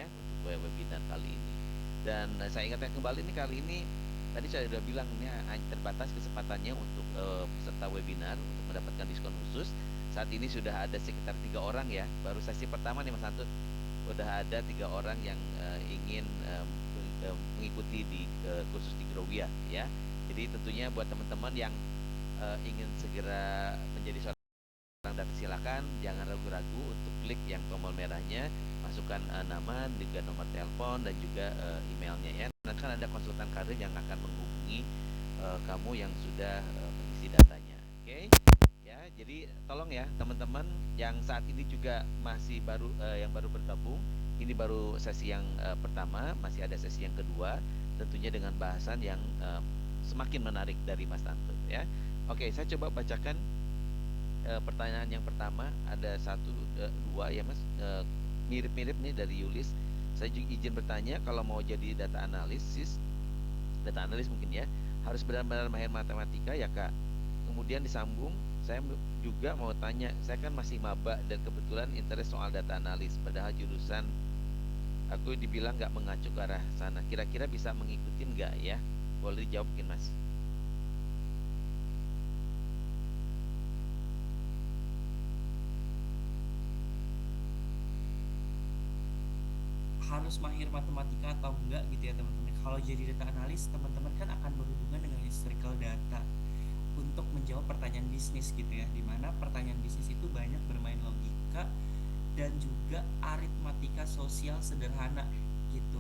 ya untuk webinar kali ini. Dan saya ingatkan kembali nih, kali ini tadi saya sudah bilang ini hanya terbatas kesempatannya untuk peserta webinar untuk mendapatkan diskon khusus. Saat ini sudah ada sekitar 3 orang ya, baru sesi pertama nih Mas Antut, udah ada 3 orang yang ingin mengikuti di kursus di Growia ya. Jadi tentunya buat teman-teman yang ingin segera menjadi seorang data, silakan jangan ragu-ragu untuk klik yang tombol merahnya, masukkan nama, juga nomor telepon dan juga emailnya ya. Nanti kan ada konsultan karir yang akan menghubungi kamu yang sudah mengisi datanya. Oke. Ya, jadi tolong ya teman-teman yang saat ini juga masih baru yang baru bergabung, ini baru sesi yang pertama, masih ada sesi yang kedua, tentunya dengan bahasan yang semakin menarik dari Mas Tanto ya. Oke, saya coba bacakan pertanyaan yang pertama, ada satu dua ya Mas, mirip-mirip nih dari Yulis. Saya juga izin bertanya, kalau mau jadi data analis mungkin ya, harus benar-benar mahir matematika ya Kak. Kemudian disambung, saya juga mau tanya, saya kan masih maba dan kebetulan interest soal data analis, padahal jurusan aku dibilang nggak mengacu ke arah sana. Kira-kira bisa mengikuti nggak ya? Boleh dijawab mungkin Mas. Harus mahir matematika atau enggak gitu ya teman-teman. Kalau jadi data analis, teman-teman kan akan berhubungan dengan historical data untuk menjawab pertanyaan bisnis gitu ya, dimana pertanyaan bisnis itu banyak bermain logika dan juga aritmatika sosial sederhana gitu.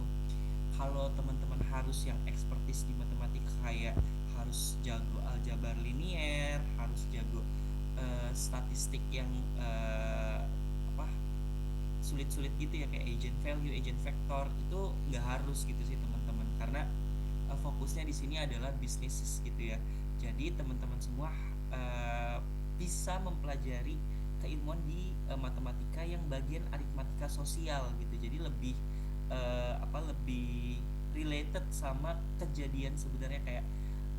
Kalau teman-teman harus yang ekspertis di matematika, kayak harus jago aljabar linier, harus jago statistik yang apa, sulit-sulit gitu ya, kayak agent value, agent vector, itu nggak harus gitu sih teman-teman, karena fokusnya di sini adalah bisnis gitu ya. Jadi teman-teman semua uh, bisa mempelajari keilmuan di matematika yang bagian aritmatika sosial gitu. Jadi lebih lebih related sama kejadian sebenarnya, kayak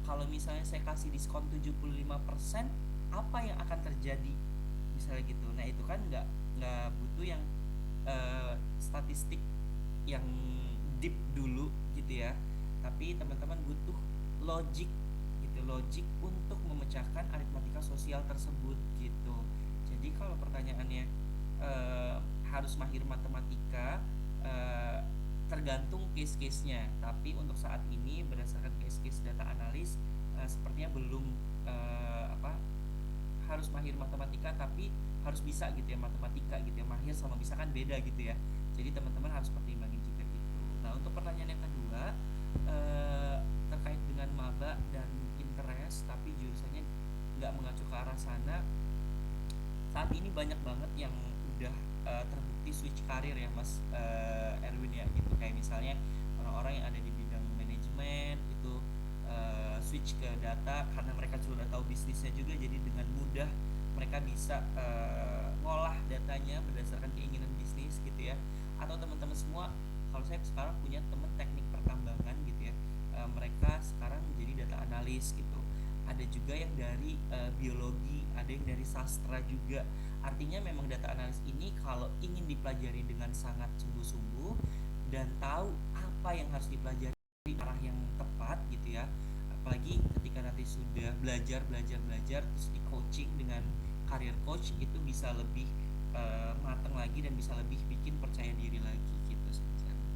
kalau misalnya saya kasih diskon 75%, apa yang akan terjadi misalnya gitu. Nah, itu kan nggak butuh yang statistik yang deep dulu gitu ya, tapi teman-teman butuh logik gitu, logik untuk memecahkan aritmatika sosial tersebut gitu. Jadi kalau pertanyaannya eh, harus mahir matematika, eh, tergantung case-case-nya, tapi untuk saat ini berdasarkan case-case data analis, sepertinya belum apa, harus mahir matematika, tapi harus bisa gitu ya matematika gitu ya. Mahir sama bisa kan beda gitu ya, jadi teman-teman harus pertimbangin juga gitu. Nah, untuk pertanyaan yang kedua, eh, terkait dengan maba dan interest tapi jurusannya nggak mengacu ke arah sana, saat ini banyak banget yang udah terbukti switch karir ya Mas Erwin ya gitu, kayak misalnya orang-orang yang ada di bidang manajemen itu switch ke data karena mereka sudah tahu bisnisnya juga, jadi dengan mudah mereka bisa ngolah datanya berdasarkan keinginan bisnis gitu ya. Atau teman-teman semua, kalau saya sekarang punya teman teknik pertambangan gitu ya, mereka sekarang menjadi data analis gitu. Ada juga yang dari biologi, ada yang dari sastra juga. Artinya memang data analis ini kalau ingin dipelajari dengan sangat sungguh-sungguh dan tahu apa yang harus dipelajari arah yang tepat gitu ya. Apalagi ketika nanti sudah belajar belajar belajar terus di coaching dengan career coach, itu bisa lebih matang lagi dan bisa lebih bikin percaya diri lagi gitu sebenarnya.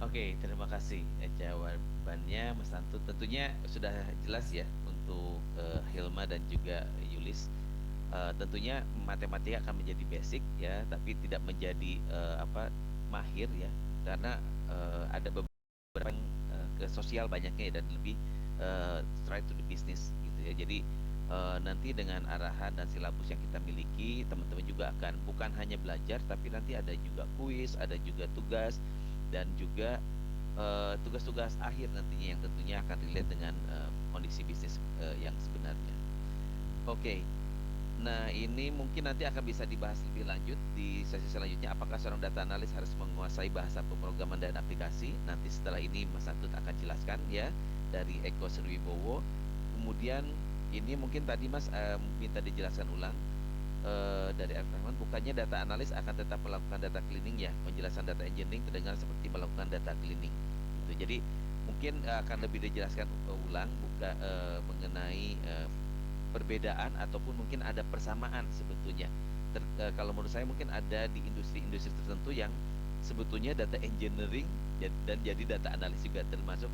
Oke, terima kasih jawabannya Mas Tanto. Tentunya sudah jelas ya untuk Hilma dan juga Yulis. Tentunya matematika akan menjadi basic ya, tapi tidak menjadi mahir ya, karena ada beberapa yang ke sosial banyaknya ya, dan lebih straight to the business gitu ya. Jadi nanti dengan arahan dan silabus yang kita miliki, teman-teman juga akan bukan hanya belajar, tapi nanti ada juga kuis, ada juga tugas, dan juga tugas-tugas akhir nantinya yang tentunya akan relate dengan kondisi bisnis yang sebenarnya. Oke, nah ini mungkin nanti akan bisa dibahas lebih lanjut di sesi selanjutnya. Apakah seorang data analis harus menguasai bahasa pemrograman dan aplikasi? Nanti setelah ini Mas Antut akan jelaskan ya dari Eko Sriwibowo. Kemudian ini mungkin tadi Mas minta dijelaskan ulang dari Arif Rahman, bukannya data analis akan tetap melakukan data cleaning ya. Penjelasan data engineering terdengar seperti melakukan data cleaning. Gitu. Jadi mungkin akan lebih dijelaskan ulang mengenai perbedaan ataupun mungkin ada persamaan sebetulnya. Kalau menurut saya mungkin ada di industri-industri tertentu yang sebetulnya data engineering dan jadi data analis juga termasuk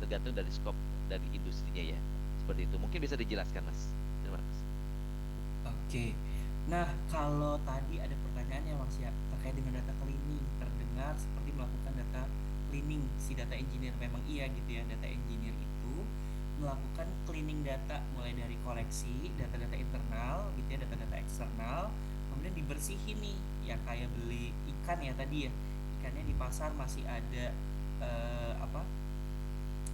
tergantung dari scope dari industrinya ya. Seperti itu. Mungkin bisa dijelaskan, Mas. Terima kasih. Oke. Nah, kalau tadi ada pertanyaan yang masih terkait dengan data cleaning, terdengar seperti melakukan data cleaning si data engineer. Memang iya gitu ya, data engineer itu melakukan cleaning data mulai dari koleksi data-data internal gitu ya, data-data eksternal, kemudian dibersihin nih, ya kayak beli ikan ya tadi ya, ikannya di pasar masih ada apa?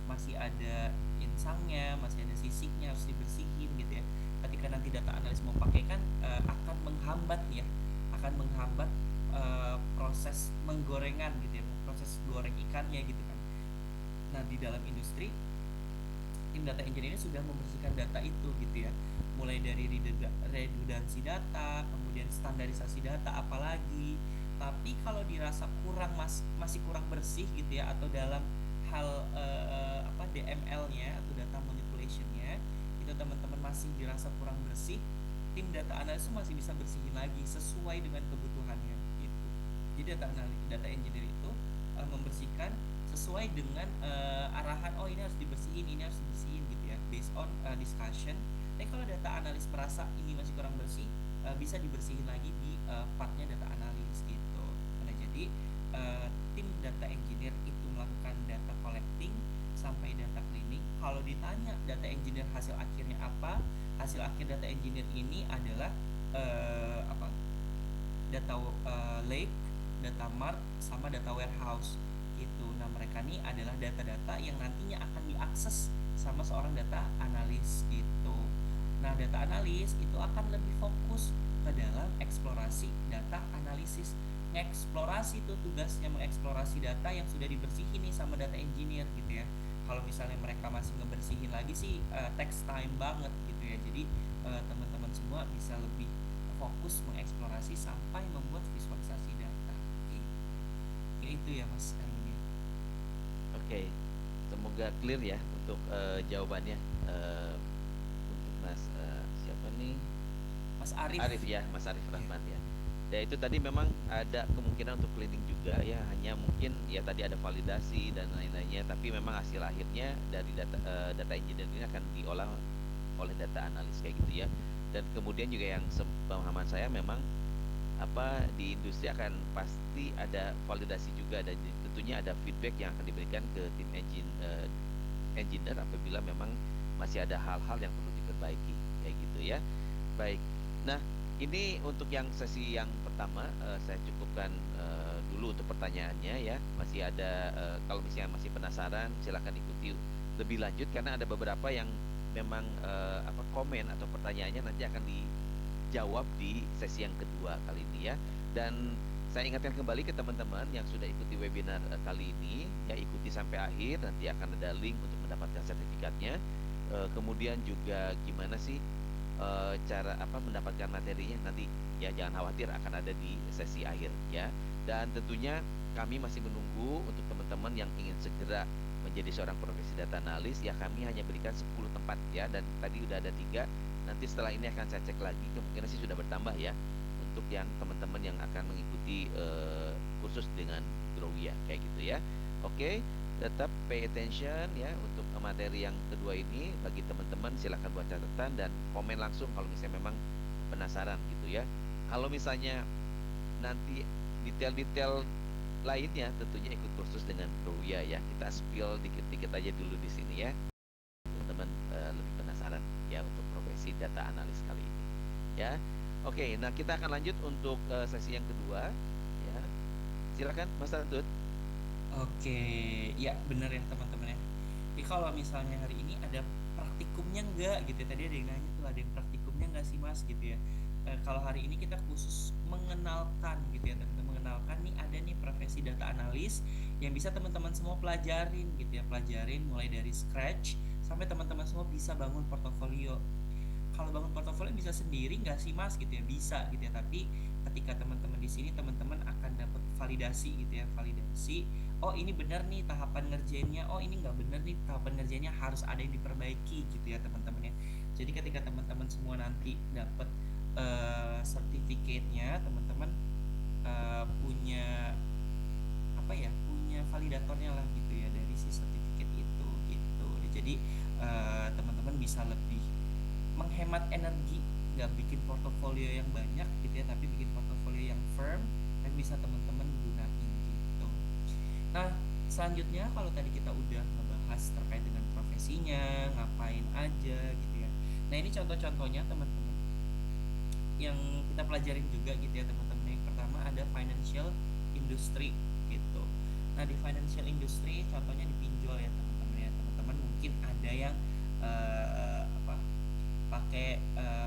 Masih ada insangnya, masih ada sisiknya, harus dibersihin gitu ya. Ketika nanti data analis mau pakai kan akan menghambat ya, akan menghambat proses menggorengan gitu ya, proses goreng ikannya gitu kan. Nah, di dalam industri tim data engineer sudah membersihkan data itu gitu ya, mulai dari redundansi data, kemudian standarisasi data apalagi. Tapi kalau dirasa masih kurang bersih gitu ya, atau dalam hal DML-nya atau data manipulation-nya itu teman-teman masih dirasa kurang bersih, tim data analis masih bisa bersihin lagi sesuai dengan kebutuhannya gitu. Jadi data engineer itu membersihkan sesuai dengan arahan, oh ini harus dibersihin, ini harus dibersihin gitu ya, based on discussion. Tapi kalau data analis merasa ini masih kurang bersih, bisa dibersihin lagi di partnya data analis gitu. Nah, jadi tim data engineer itu melakukan data collecting sampai data cleaning. Kalau ditanya data engineer hasil akhirnya apa, hasil akhir data engineer ini adalah data lake, data mart, sama data warehouse gitu. Nah, mereka ini adalah data-data yang nantinya akan diakses sama seorang data analis gitu. Nah, data analis itu akan lebih fokus ke dalam eksplorasi data analisis. Eksplorasi itu tugasnya, mengeksplorasi data yang sudah dibersihin nih sama data engineer gitu ya. Kalau misalnya mereka masih ngebersihin lagi sih takes time banget gitu ya. Jadi teman-teman semua bisa lebih fokus mengeksplorasi sampai membuat visualisasi data gitu. Ya itu ya Mas ini. Oke, semoga clear ya untuk jawabannya untuk Mas siapa nih? Mas Arif. Arif ya, Mas Arif Ya. Rahman ya. Ya itu tadi memang ada kemungkinan untuk cleaning juga ya, hanya mungkin ya tadi ada validasi dan lain-lainnya, tapi memang hasil akhirnya dari data engineer ini akan diolah oleh data analis kayak gitu ya. Dan kemudian juga yang pemahaman saya memang di industri akan pasti ada validasi juga dan tentunya ada feedback yang akan diberikan ke tim engineer apabila memang masih ada hal-hal yang perlu diperbaiki kayak gitu ya. Baik. Nah, ini untuk yang sesi yang pertama saya cukupkan dulu untuk pertanyaannya ya. Masih ada kalau misalnya masih penasaran silakan ikuti lebih lanjut karena ada beberapa yang memang komen atau pertanyaannya nanti akan dijawab di sesi yang kedua kali ini ya. Dan saya ingatkan kembali ke teman-teman yang sudah ikuti webinar kali ini ya, ikuti sampai akhir, nanti akan ada link untuk mendapatkan sertifikatnya. Kemudian juga gimana sih cara mendapatkan materinya nanti ya, jangan khawatir akan ada di sesi akhir ya. Dan tentunya kami masih menunggu untuk teman-teman yang ingin segera menjadi seorang profesi data analis ya, kami hanya berikan 10 tempat ya, dan tadi udah ada 3. Nanti setelah ini akan saya cek lagi, kemungkinan sih sudah bertambah ya untuk yang teman-teman yang akan mengikuti kursus dengan Growia kayak gitu ya. Oke, tetap pay attention ya untuk materi yang kedua ini. Bagi teman-teman silahkan buat catatan dan komen langsung kalau misalnya memang penasaran gitu ya. Kalau misalnya nanti detail-detail lainnya tentunya ikut kursus dengan Growia ya. Kita spill dikit-dikit aja dulu di sini ya, teman-teman lebih penasaran ya untuk profesi data analis kali ini ya. Oke, nah kita akan lanjut untuk sesi yang kedua ya. Silakan Mas Antut. Oke, ya bener ya teman-teman ya. Jadi kalau misalnya hari ini ada praktikumnya enggak gitu ya. Tadi ada yang nanya tuh, ada yang praktikumnya enggak sih Mas gitu ya. Kalau hari ini kita khusus mengenalkan gitu ya teman-teman, mengenalkan nih ada nih profesi data analis yang bisa teman-teman semua pelajarin gitu ya, pelajarin mulai dari scratch sampai teman-teman semua bisa bangun portofolio. kalau bangun portofolio bisa sendiri nggak sih Mas gitu ya, bisa gitu ya, tapi ketika teman-teman di sini teman-teman akan dapat validasi gitu ya, validasi, oh ini benar nih tahapan ngerjainnya, oh ini nggak benar nih tahapan ngerjainnya, harus ada yang diperbaiki gitu ya teman-teman ya. Jadi ketika teman-teman semua nanti dapat sertifikatnya, teman-teman punya apa ya, punya validatornya lah gitu ya dari si sertifikat itu gitu. Jadi teman-teman bisa lebih menghemat energi, nggak bikin portofolio yang banyak gitu ya, tapi bikin portofolio yang firm dan bisa teman-teman gunain gitu. Nah, selanjutnya kalau tadi kita udah ngebahas terkait dengan profesinya, ngapain aja gitu ya. Nah, ini contoh-contohnya teman-teman yang kita pelajarin juga gitu ya teman-teman. Yang pertama ada financial industry gitu. Nah, di financial industry contohnya di pinjol ya teman-teman ya. Teman-teman mungkin ada yang apa, pakai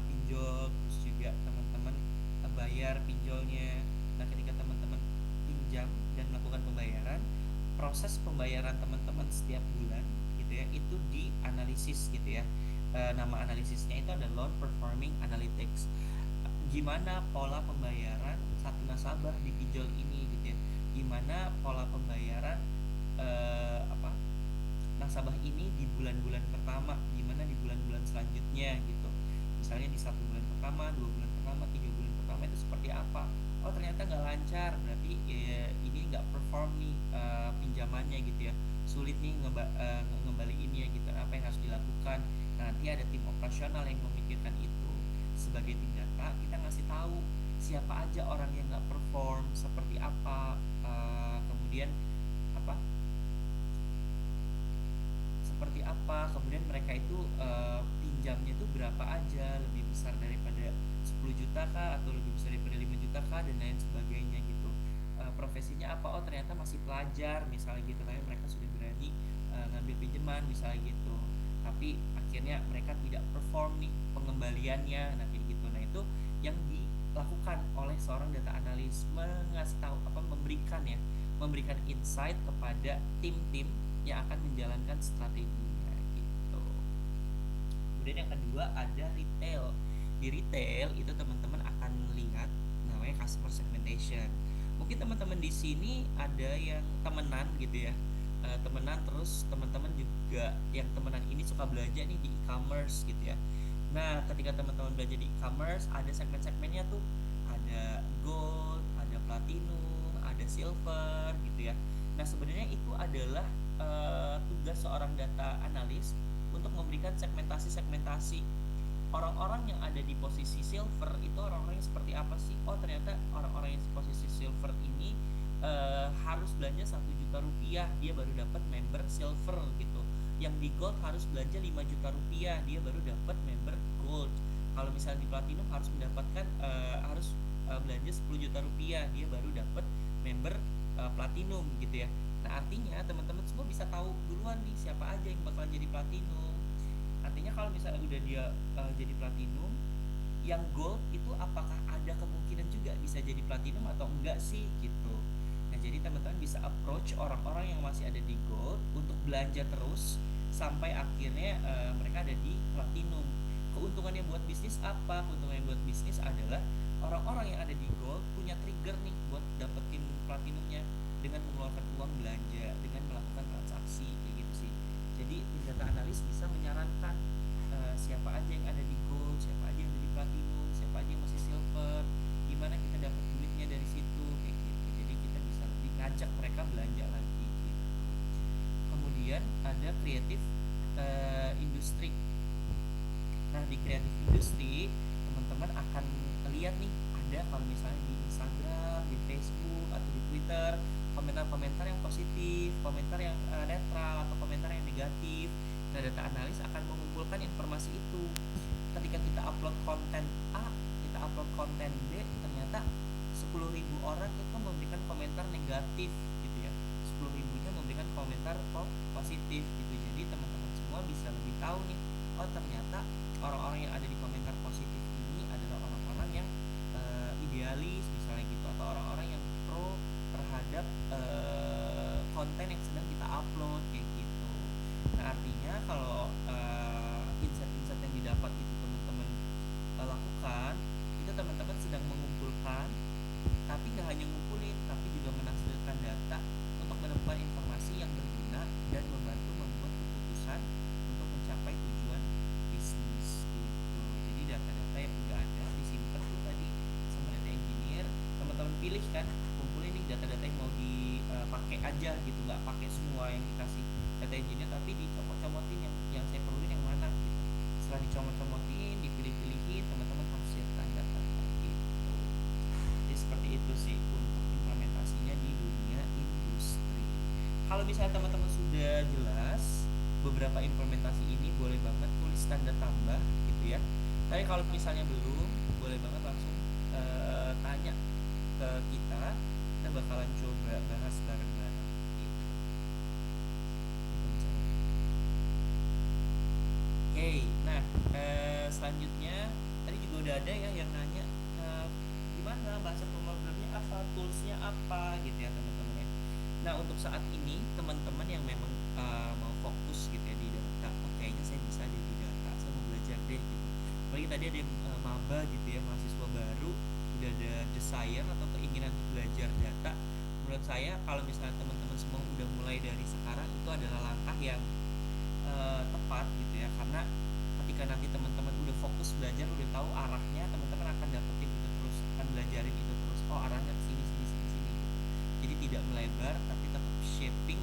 pinjol, terus juga teman-teman bayar pinjolnya. Nah, ketika teman-teman pinjam dan melakukan pembayaran, proses pembayaran teman-teman setiap bulan gitu ya, itu dianalisis gitu ya. Nama analisisnya itu ada loan performing analytics. Gimana pola pembayaran satu nasabah di pinjol ini gitu ya, gimana pola pembayaran apa, nasabah ini di bulan-bulan pertama, gimana di bulan-bulan selanjutnya gitu. Misalnya di 1 bulan pertama, 2 bulan pertama, 3 bulan pertama itu seperti apa. Oh ternyata nggak lancar, berarti ya, ini nggak perform nih pinjamannya gitu ya, sulit nih ngembaliinnya gitu. Apa yang harus dilakukan? Nah, nanti ada tim operasional yang memikirkan itu. Sebagai tim data kita ngasih tahu siapa aja orang yang nggak perform, seperti apa, kemudian apa, seperti apa, kemudian mereka itu pinjamnya itu berapa aja, lebih besar daripada 10 juta kah, atau lebih besar daripada 5 juta kah, dan lain sebagainya gitu. Profesinya apa, oh ternyata masih pelajar misalnya gitu, tapi mereka sudah berani ngambil pinjaman misalnya gitu, tapi akhirnya mereka tidak perform nih pengembaliannya, nah kayak gitu. Nah itu yang dilakukan oleh seorang data analis, mengasih tahu apa, memberikan insight kepada tim-tim yang akan menjalankan strateginya gitu. Kemudian yang kedua ada retail. Di retail itu teman-teman akan lihat namanya customer segmentation. Mungkin teman-teman di sini ada yang temenan gitu ya, temenan, terus teman-teman juga yang temenan ini suka belanja nih di e-commerce gitu ya. Nah, ketika teman-teman belanja di e-commerce ada segmen-segmennya tuh, ada gold, ada platinum, ada silver gitu ya. Nah, sebenarnya itu adalah tugas seorang data analis untuk memberikan segmentasi-segmentasi orang-orang yang ada di posisi silver itu orang-orang yang seperti apa sih. Oh ternyata orang-orang yang di posisi silver ini harus belanja 1 juta rupiah, dia baru dapat member silver gitu. Yang di gold harus belanja 5 juta rupiah, dia baru dapat member gold. Kalau misalnya di platinum harus mendapatkan belanja 10 juta rupiah, dia baru dapat member platinum gitu ya. Nah, artinya teman-teman semua bisa tahu duluan nih siapa aja yang bakalan jadi platinum. Artinya kalau misalnya udah dia jadi platinum, yang gold itu apakah ada kemungkinan juga bisa jadi platinum atau enggak sih gitu. Nah, jadi teman-teman bisa approach orang-orang yang masih ada di gold untuk belanja terus sampai akhirnya mereka ada di platinum. Keuntungannya buat bisnis apa? Keuntungannya buat bisnis adalah orang-orang yang ada di gold punya trigger nih buat dapetin platinumnya dengan mengeluarkan uang belanja, dengan melakukan transaksi kayak gitu sih. Jadi tim data analis bisa menyarankan siapa aja yang ada di gold, siapa aja yang ada di platinum, siapa aja yang masih silver, gimana kita dapat duitnya dari situ kayak gitu. Jadi kita bisa lebih ngajak mereka belanja lagi gitu. Kemudian ada creative industry. Nah, di creative industry teman-teman akan lihat nih, ada kalau misalnya di Instagram, di Facebook, atau di Twitter, komentar-komentar yang positif, komentar yang netral, atau komentar yang negatif. Nah, data analis akan mengumpulkan informasi itu. Ketika kita upload konten A, kita upload konten B, ternyata 10.000 orang itu memberikan komentar negatif gitu ya, 10.000-nya memberikan komentar positif gitu. Jadi teman-teman semua bisa lebih tahu nih, oh ternyata orang-orang yang ada di komentar positif ini adalah orang-orang yang idealis misalnya gitu, atau orang-orang yang pro terhadap konten yang sedang kita upload kayak gitu. Nah, artinya kalau insight-insight yang didapat itu teman-teman data-data yang mau dipakai aja gitu, nggak pakai semua yang dikasih data engineer, tapi dicomot-comotin yang saya perluin yang mana gitu. Setelah dicomot-comotin, dipilih-pilihin, teman-teman harus siapkan datanya gitu. Jadi seperti itu sih untuk implementasinya di dunia industri. Kalau misalnya teman-teman sudah jelas beberapa implementasi ini, boleh banget tulis tanda tambah gitu ya. Tapi kalau misalnya belum, boleh banget langsung tanya ke kita bakalan coba bahas bareng-bareng gitu. Oke, nah selanjutnya tadi juga udah ada ya yang nanya gimana bahasa pemrogramannya apa, toolsnya apa gitu ya teman-teman ya. Nah untuk saat ini teman-teman yang memang mau fokus gitu ya di data, oh kayaknya saya bisa deh di data, saya mau belajar deh gitu. Apalagi tadi ada yang maba gitu ya, mahasiswa baru, udah ada desire atau keinginan untuk belajar data. Menurut saya kalau misalnya teman-teman semua udah mulai dari sekarang, itu adalah langkah yang tepat gitu ya, karena ketika nanti teman-teman udah fokus belajar, udah tahu arahnya, teman-teman akan dapetin itu terus, akan belajarin itu terus, oh arahnya ke sini sini sini sini gitu. Jadi tidak melebar tapi tetap shaping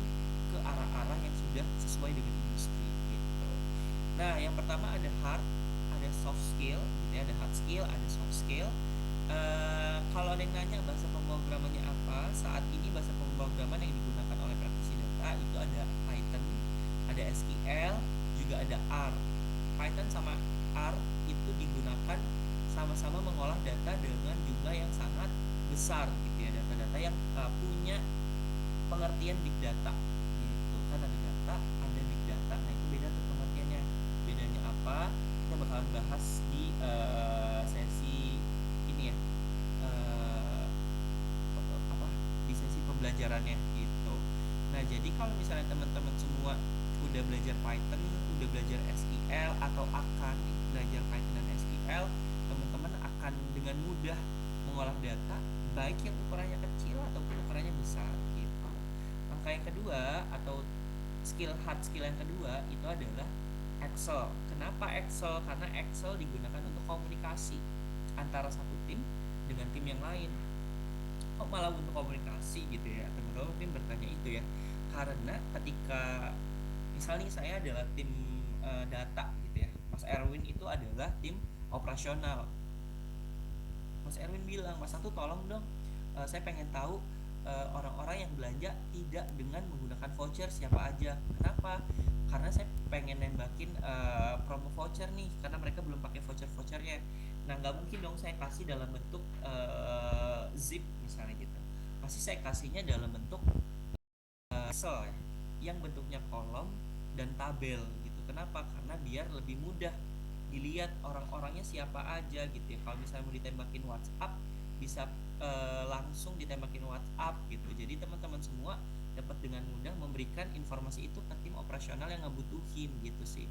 ke arah-arah yang sudah sesuai dengan industri gitu. Nah yang pertama ada hard, ada soft skill gitu ya, ada hard skill, ada soft skill. Kalau ada yang nanya bahasa pemrogramannya apa, saat ini bahasa pemrograman yang digunakan oleh praktisi data itu ada Python, ada SQL, juga ada R. Python sama R itu digunakan sama-sama mengolah data dengan jumlah yang sangat besar gitu ya, data-data yang punya pengertian big data gitu. Kan ada data, ada big data. Nah itu beda tuh pengertiannya. Bedanya apa? Kita bakalan bahas di sesi ini ya, apa, di sesi pembelajarannya gitu. Nah jadi kalau misalnya teman-teman semua udah belajar Python, udah belajar SQL atau akan belajar Python dan SQL, teman-teman akan dengan mudah mengolah data, baik yang ukurannya kecil ataupun ukurannya besar gitu. Langkah yang kedua atau hard skill yang kedua itu adalah Excel. Kenapa Excel? Karena Excel digunakan untuk komunikasi antara satu tim dengan tim yang lain. Kok malah untuk komunikasi gitu ya, teman-teman mungkin bertanya itu ya, karena ketika misalnya saya adalah tim data gitu ya, Mas Erwin itu adalah tim operasional. Mas Erwin bilang, Mas Satu tolong dong, saya pengen tahu orang-orang yang belanja tidak dengan menggunakan voucher siapa aja. Kenapa? Karena saya pengen nembakin promo voucher nih, karena mereka belum pakai vouchernya. Nah nggak mungkin dong saya kasih dalam bentuk zip misalnya gitu. Pasti saya kasihnya dalam bentuk Excel ya, yang bentuknya kolom dan tabel gitu. Kenapa? Karena biar lebih mudah dilihat orang-orangnya siapa aja gitu ya. Kalau misalnya mau ditembakin WhatsApp, bisa langsung ditembakin WhatsApp gitu. Jadi teman-teman semua dapat dengan mudah memberikan informasi itu ke tim operasional yang ngebutuhin gitu sih.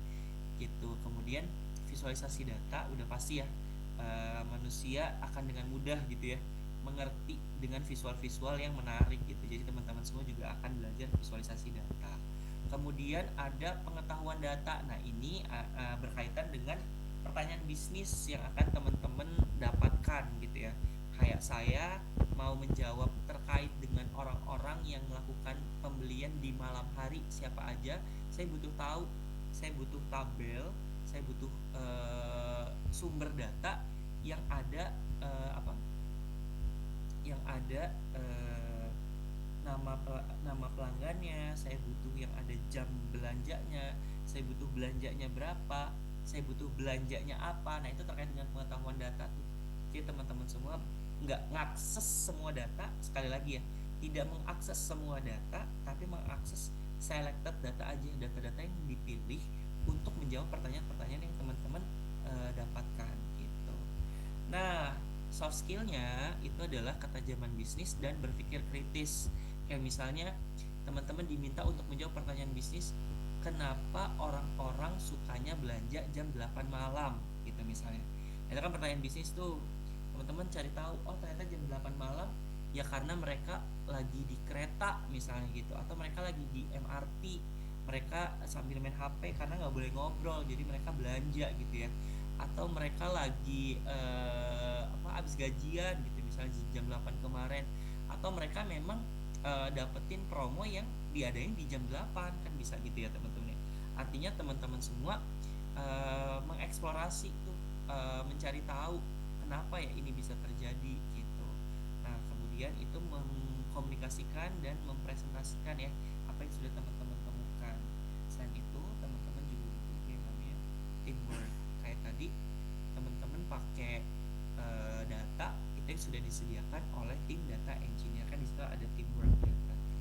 Gitu. Kemudian visualisasi data udah pasti ya, manusia akan dengan mudah gitu ya mengerti dengan visual-visual yang menarik gitu. Jadi teman-teman semua juga akan belajar visualisasi data. Kemudian ada pengetahuan data. Nah ini berkaitan dengan pertanyaan bisnis yang akan teman-teman dapatkan gitu ya. Kayak saya mau menjawab terkait dengan orang-orang yang melakukan pembelian di malam hari siapa aja, saya butuh tahu, saya butuh tabel, saya butuh sumber data yang ada apa? Yang ada nama pelanggannya, saya butuh yang ada jam belanjanya, saya butuh belanjanya berapa, saya butuh belanjanya apa. Nah itu terkait dengan pengetahuan data tuh. Jadi teman-teman semua nggak ngakses semua data, sekali lagi ya, tidak mengakses semua data, tapi mengakses selected data aja, data-data yang dipilih untuk menjawab pertanyaan-pertanyaan yang teman-teman dapatkan gitu. Nah soft skillnya itu adalah ketajaman bisnis dan berpikir kritis. Kayak misalnya teman-teman diminta untuk menjawab pertanyaan bisnis, kenapa orang-orang sukanya belanja jam 8 malam gitu misalnya. Itu kan pertanyaan bisnis tuh. Teman-teman cari tahu, oh ternyata jam 8 malam ya karena mereka lagi di kereta misalnya gitu, atau mereka lagi di MRT, mereka sambil main HP karena nggak boleh ngobrol, jadi mereka belanja gitu ya. Atau mereka lagi abis gajian gitu misalnya jam 8 kemarin, atau mereka memang dapetin promo yang diadain di jam 8 kan bisa gitu ya teman-teman ya. Artinya teman-teman semua mengeksplorasi tuh, mencari tahu kenapa ya ini bisa terjadi gitu. Nah kemudian itu mengkomunikasikan dan mempresentasikan ya apa yang sudah teman-teman temukan. Selain itu teman-teman juga butuh yang namanya teamwork. Kayak tadi teman-teman pakai data itu yang sudah disediakan oleh tim data engineer, kan di situ ada teamwork ya berarti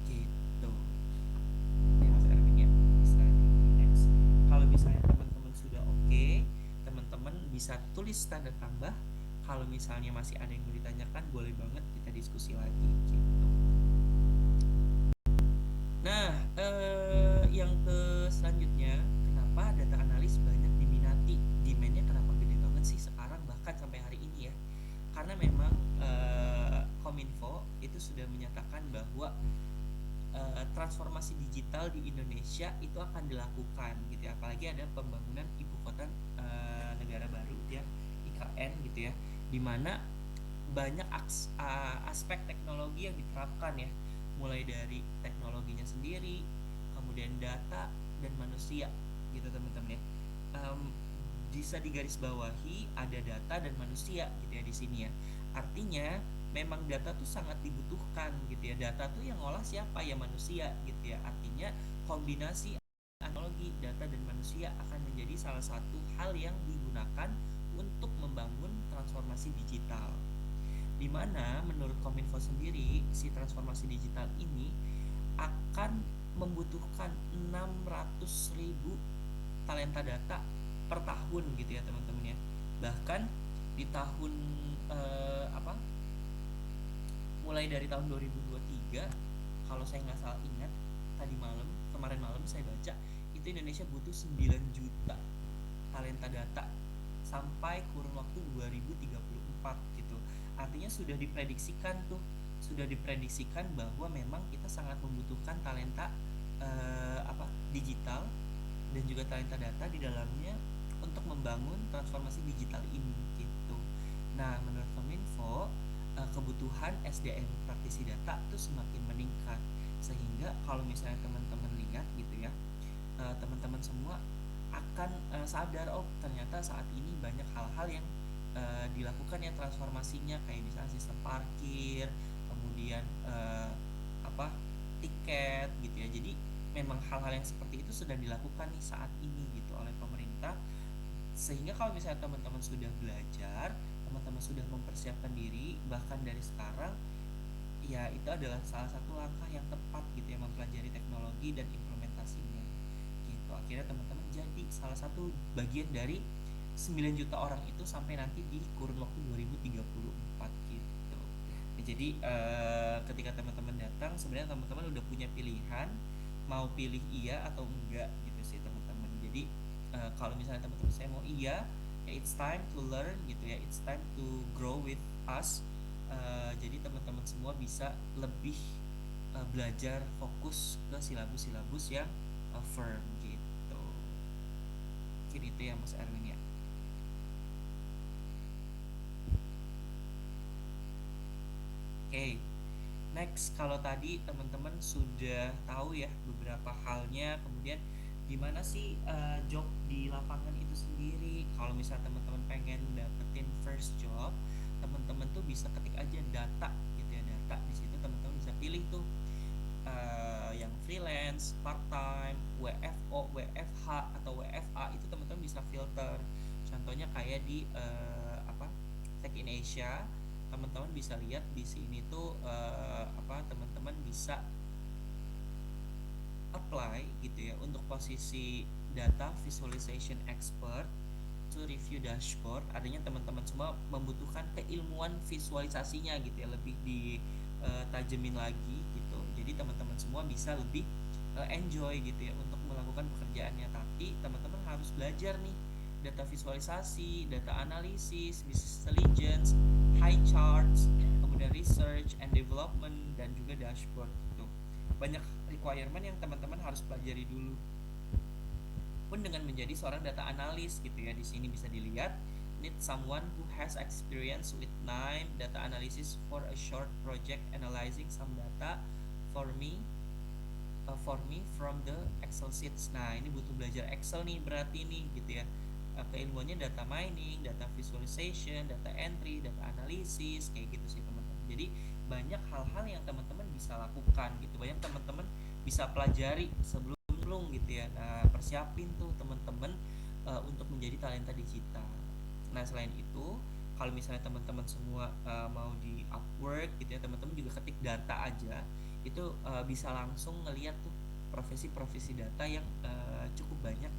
gitu ya Mas Erwin ya. Bisa di next. Kalau misalnya teman-teman sudah oke, teman-teman bisa tulis tanda tambah. Kalau misalnya masih ada yang mau ditanyakan, boleh banget kita diskusi lagi gitu. Nah, yang ke selanjutnya, kenapa data analis banyak diminati? Demand-nya kenapa gede banget sih sekarang bahkan sampai hari ini ya? Karena memang Kominfo itu sudah menyatakan bahwa transformasi digital di Indonesia itu akan dilakukan gitu ya. Apalagi ada pembangunan ibu kota negara baru ya, IKN gitu ya, di mana banyak aspek teknologi yang diterapkan ya, mulai dari teknologinya sendiri, kemudian data dan manusia gitu teman-teman ya. Bisa digarisbawahi ada data dan manusia gitu ya di sini ya. Artinya memang data tuh sangat dibutuhkan gitu ya. Data tuh yang ngolah siapa ya, manusia gitu ya. Artinya kombinasi teknologi data dan manusia akan menjadi salah satu hal yang digunakan untuk membangun transformasi digital, di mana menurut Kominfo sendiri si transformasi digital ini akan membutuhkan 600.000 talenta data per tahun gitu ya teman-teman ya. Bahkan di tahun mulai dari tahun 2023 kalau saya nggak salah ingat, kemarin malam saya baca itu Indonesia butuh 9 juta talenta data sampai kurun waktu 2034 gitu. Artinya sudah diprediksikan bahwa memang kita sangat membutuhkan talenta digital dan juga talenta data di dalamnya untuk membangun transformasi digital ini gitu. Nah, menurut Kominfo kebutuhan SDM praktisi data itu semakin meningkat, sehingga kalau misalnya teman-teman lihat gitu ya, teman-teman semua akan sadar, oh ternyata saat ini banyak hal-hal yang dilakukan ya transformasinya, kayak misalnya sistem parkir, kemudian tiket gitu ya. Jadi memang hal-hal yang seperti itu sedang dilakukan nih saat ini gitu oleh pemerintah, sehingga kalau misalnya teman-teman sudah belajar, teman-teman sudah mempersiapkan diri bahkan dari sekarang, ya itu adalah salah satu langkah yang tepat gitu ya, mempelajari teknologi dan implementasinya gitu. Akhirnya teman-teman jadi salah satu bagian dari 9 juta orang itu sampai nanti di kurun waktu 2034 gitu. Jadi ketika teman-teman datang, sebenarnya teman-teman udah punya pilihan mau pilih iya atau enggak gitu sih teman-teman. Jadi kalau misalnya teman-teman saya mau iya, ya it's time to learn gitu ya, it's time to grow with us. Jadi teman-teman semua bisa lebih belajar fokus ke silabus-silabus yang firm gitu. Mungkin itu ya Mas Erwin ya. Oke, next, kalau tadi teman-teman sudah tahu ya beberapa halnya, kemudian gimana sih job di lapangan itu sendiri. Kalau misalnya teman-teman pengen dapetin first job, teman-teman tuh bisa ketik aja data gitu ya, data di situ teman-teman bisa pilih tuh yang freelance, part time, WFO, WFH atau WFA, itu teman-teman bisa filter. Contohnya kayak di Tech in Asia, teman-teman bisa lihat di sini tuh teman-teman bisa apply gitu ya untuk posisi data visualization expert to review dashboard. Artinya teman-teman semua membutuhkan keilmuan visualisasinya gitu ya, lebih ditajemin lagi gitu. Jadi teman-teman semua bisa lebih enjoy gitu ya untuk melakukan pekerjaannya. Tapi teman-teman harus belajar nih data visualisasi, data analisis, business intelligence, high charts, kemudian research and development, dan juga dashboard gitu. Banyak requirement yang teman-teman harus pelajari dulu pun dengan menjadi seorang data analis gitu ya. Di sini bisa dilihat need someone who has experience with NIME data analysis for a short project analyzing some data for me from the Excel sheets. Nah, ini butuh belajar Excel nih berarti nih gitu ya. Keilmuannya data mining, data visualization, data entry, data analysis, kayak gitu sih teman-teman. Jadi banyak hal-hal yang teman-teman bisa lakukan gitu. Banyak teman-teman bisa pelajari sebelum gitu ya. Nah, persiapin tuh teman-teman untuk menjadi talenta digital. Nah, selain itu, kalau misalnya teman-teman semua mau di Upwork gitu ya, teman-teman juga ketik data aja, itu bisa langsung ngelihat tuh profesi-profesi data yang cukup banyak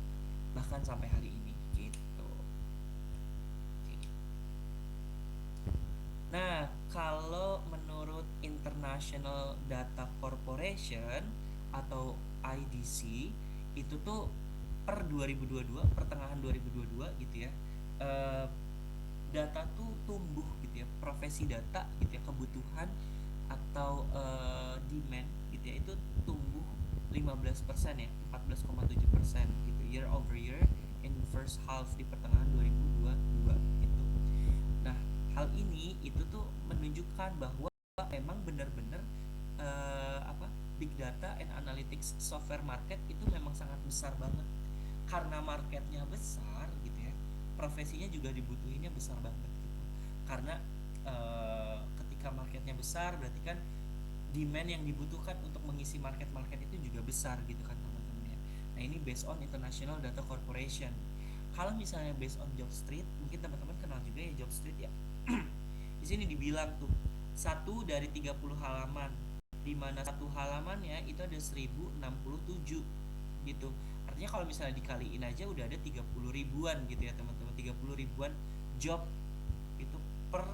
bahkan sampai hari ini gitu. Oke. Nah, kalau menurut International Data Corporation atau IDC itu tuh per 2022, pertengahan 2022 gitu ya, eh, data tuh tumbuh gitu ya, profesi data gitu ya, kebutuhan atau demand gitu ya, itu tumbuh 15% ya, 14,7% gitu year over year in the first half di pertengahan 2022 gitu. Nah, hal ini itu tuh menunjukkan bahwa memang benar-benar apa, big data and analytics software market itu memang sangat besar banget. Karena marketnya besar gitu ya, profesinya juga dibutuhinnya besar banget gitu. Karena ketika marketnya besar berarti kan demand yang dibutuhkan untuk mengisi market-market itu juga besar gitu kan teman-teman ya. Nah, ini based on International Data Corporation. Kalau misalnya based on Jobstreet, mungkin teman-teman kenal juga ya Jobstreet ya. Di sini dibilang tuh 1 dari 30 halaman, di mana satu halamannya itu ada 1067 gitu. Artinya kalau misalnya dikaliin aja udah ada 30 ribuan gitu ya teman-teman, 30 ribuan job itu per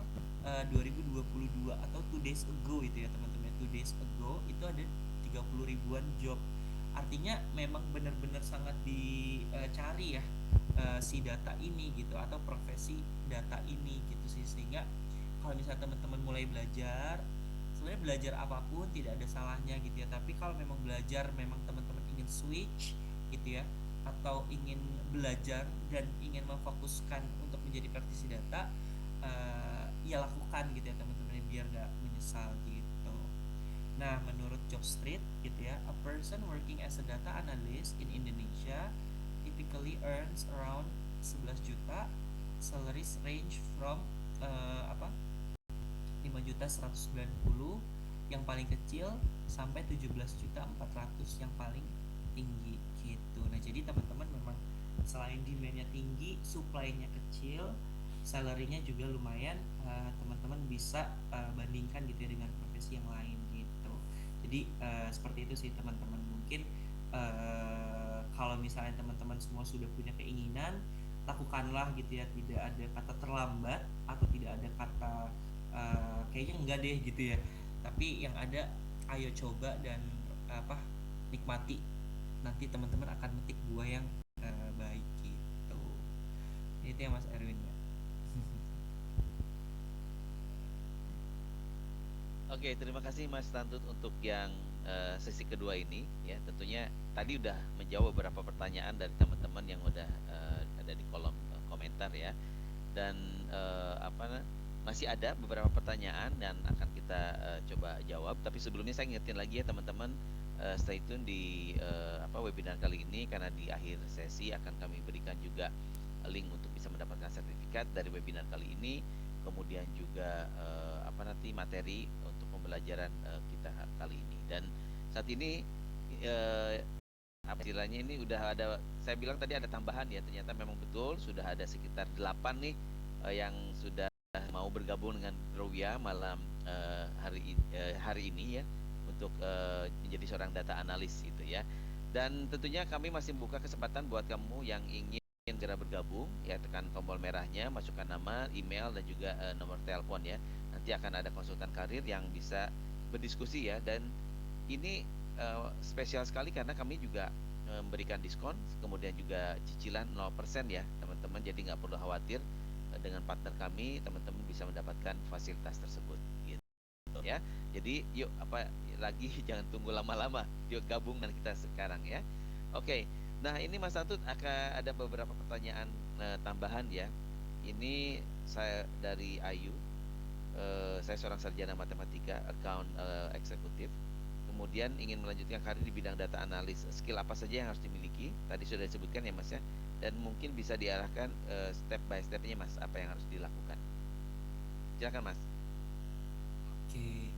2022 atau 2 days ago itu ya teman-teman. 2 days ago itu ada 30 ribuan job. Artinya memang benar-benar sangat dicari ya si data ini gitu, atau profesi data ini gitu sih. Sehingga kalau misalnya teman-teman mulai belajar, sebenarnya belajar apapun tidak ada salahnya gitu ya. Tapi kalau memang belajar memang teman-teman ingin switch gitu ya, atau ingin belajar dan ingin memfokuskan untuk menjadi praktisi data, ya lakukan gitu ya teman-teman, biar gak menyesal gitu. Nah, menurut Jobstreet gitu ya, a person working as a data analyst in Indonesia typically earns around 11 juta. Salaries range from apa 5.190.000 yang paling kecil sampai 17.400.000 yang paling tinggi gitu. Nah, jadi teman-teman memang selain demandnya tinggi, supply-nya kecil, salary-nya juga lumayan, teman-teman bisa bandingkan gitu ya dengan profesi yang lain gitu. Jadi seperti itu sih teman-teman. Mungkin kalau misalnya teman-teman semua sudah punya keinginan, lakukanlah gitu ya. Tidak ada kata terlambat atau tidak ada kata kayaknya enggak deh gitu ya. Tapi yang ada, ayo coba dan apa, nikmati. Nanti teman-teman akan metik buah yang baik gitu. Itu ya Mas Erwin ya. Oke, terima kasih Mas Tantut untuk yang sesi kedua ini ya. Tentunya tadi udah menjawab beberapa pertanyaan dari teman-teman yang udah ada di kolom komentar ya. Dan masih ada beberapa pertanyaan dan akan kita coba jawab. Tapi sebelumnya saya ingetin lagi ya teman-teman, stay tune di webinar kali ini, karena di akhir sesi akan kami berikan juga link untuk bisa mendapatkan sertifikat dari webinar kali ini. Kemudian juga nanti materi untuk pembelajaran kita kali ini. Dan saat ini istilahnya ini udah ada, saya bilang tadi ada tambahan ya, ternyata memang betul sudah ada sekitar 8 nih yang sudah mau bergabung dengan Rowia malam hari ini ya, untuk menjadi seorang data analis gitu ya. Dan tentunya kami masih membuka kesempatan buat kamu yang ingin segera bergabung ya, tekan tombol merahnya, masukkan nama, email, dan juga nomor telepon ya. Nanti akan ada konsultan karir yang bisa berdiskusi ya. Dan ini spesial sekali karena kami juga memberikan diskon, kemudian juga cicilan 0% ya teman-teman. Jadi nggak perlu khawatir, dengan partner kami teman-teman bisa mendapatkan fasilitas tersebut gitu ya. Jadi yuk lagi jangan tunggu lama-lama, yuk gabung dengan kita sekarang ya. Oke. Nah, ini Mas Tantut akan ada beberapa pertanyaan tambahan ya ini saya dari Ayu. Saya seorang sarjana matematika, account eksekutif. Kemudian ingin melanjutkan karir di bidang data analis. Skill apa saja yang harus dimiliki? Tadi sudah disebutkan ya Mas ya. Dan mungkin bisa diarahkan step by stepnya Mas, apa yang harus dilakukan. Silakan Mas. Oke,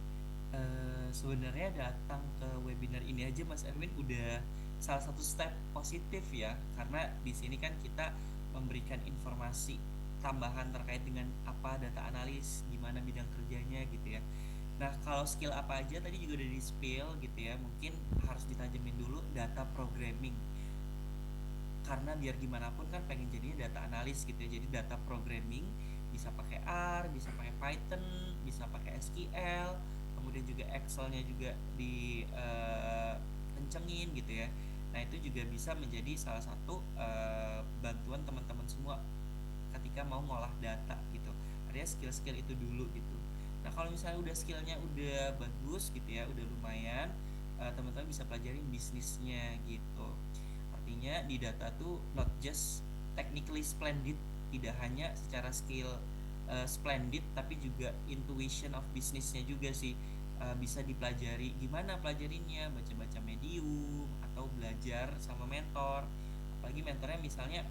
sebenarnya datang ke webinar ini aja Mas Erwin udah salah satu step positif ya, karena di sini kan kita memberikan informasi tambahan terkait dengan apa data analis, gimana bidang kerjanya gitu ya. Nah, kalau skill apa aja tadi juga udah di spill gitu ya, mungkin harus ditajemin dulu data programming, karena biar gimana pun kan pengen jadinya data analis gitu ya. Jadi data programming bisa pakai R, bisa pakai Python, bisa pakai SQL, kemudian juga Excelnya juga di kencengin gitu ya. Nah, itu juga bisa menjadi salah satu bantuan teman-teman semua ketika mau ngolah data gitu. Artinya skill-skill itu dulu gitu. Nah, kalau misalnya udah skillnya udah bagus gitu ya, udah lumayan, teman-teman bisa pelajarin bisnisnya gitu. Artinya di data tuh not just technically splendid, tidak hanya secara skill splendid, tapi juga intuition of bisnisnya juga sih. Bisa dipelajari. Gimana pelajarinya? Baca-baca Medium atau belajar sama mentor. Apalagi mentornya misalnya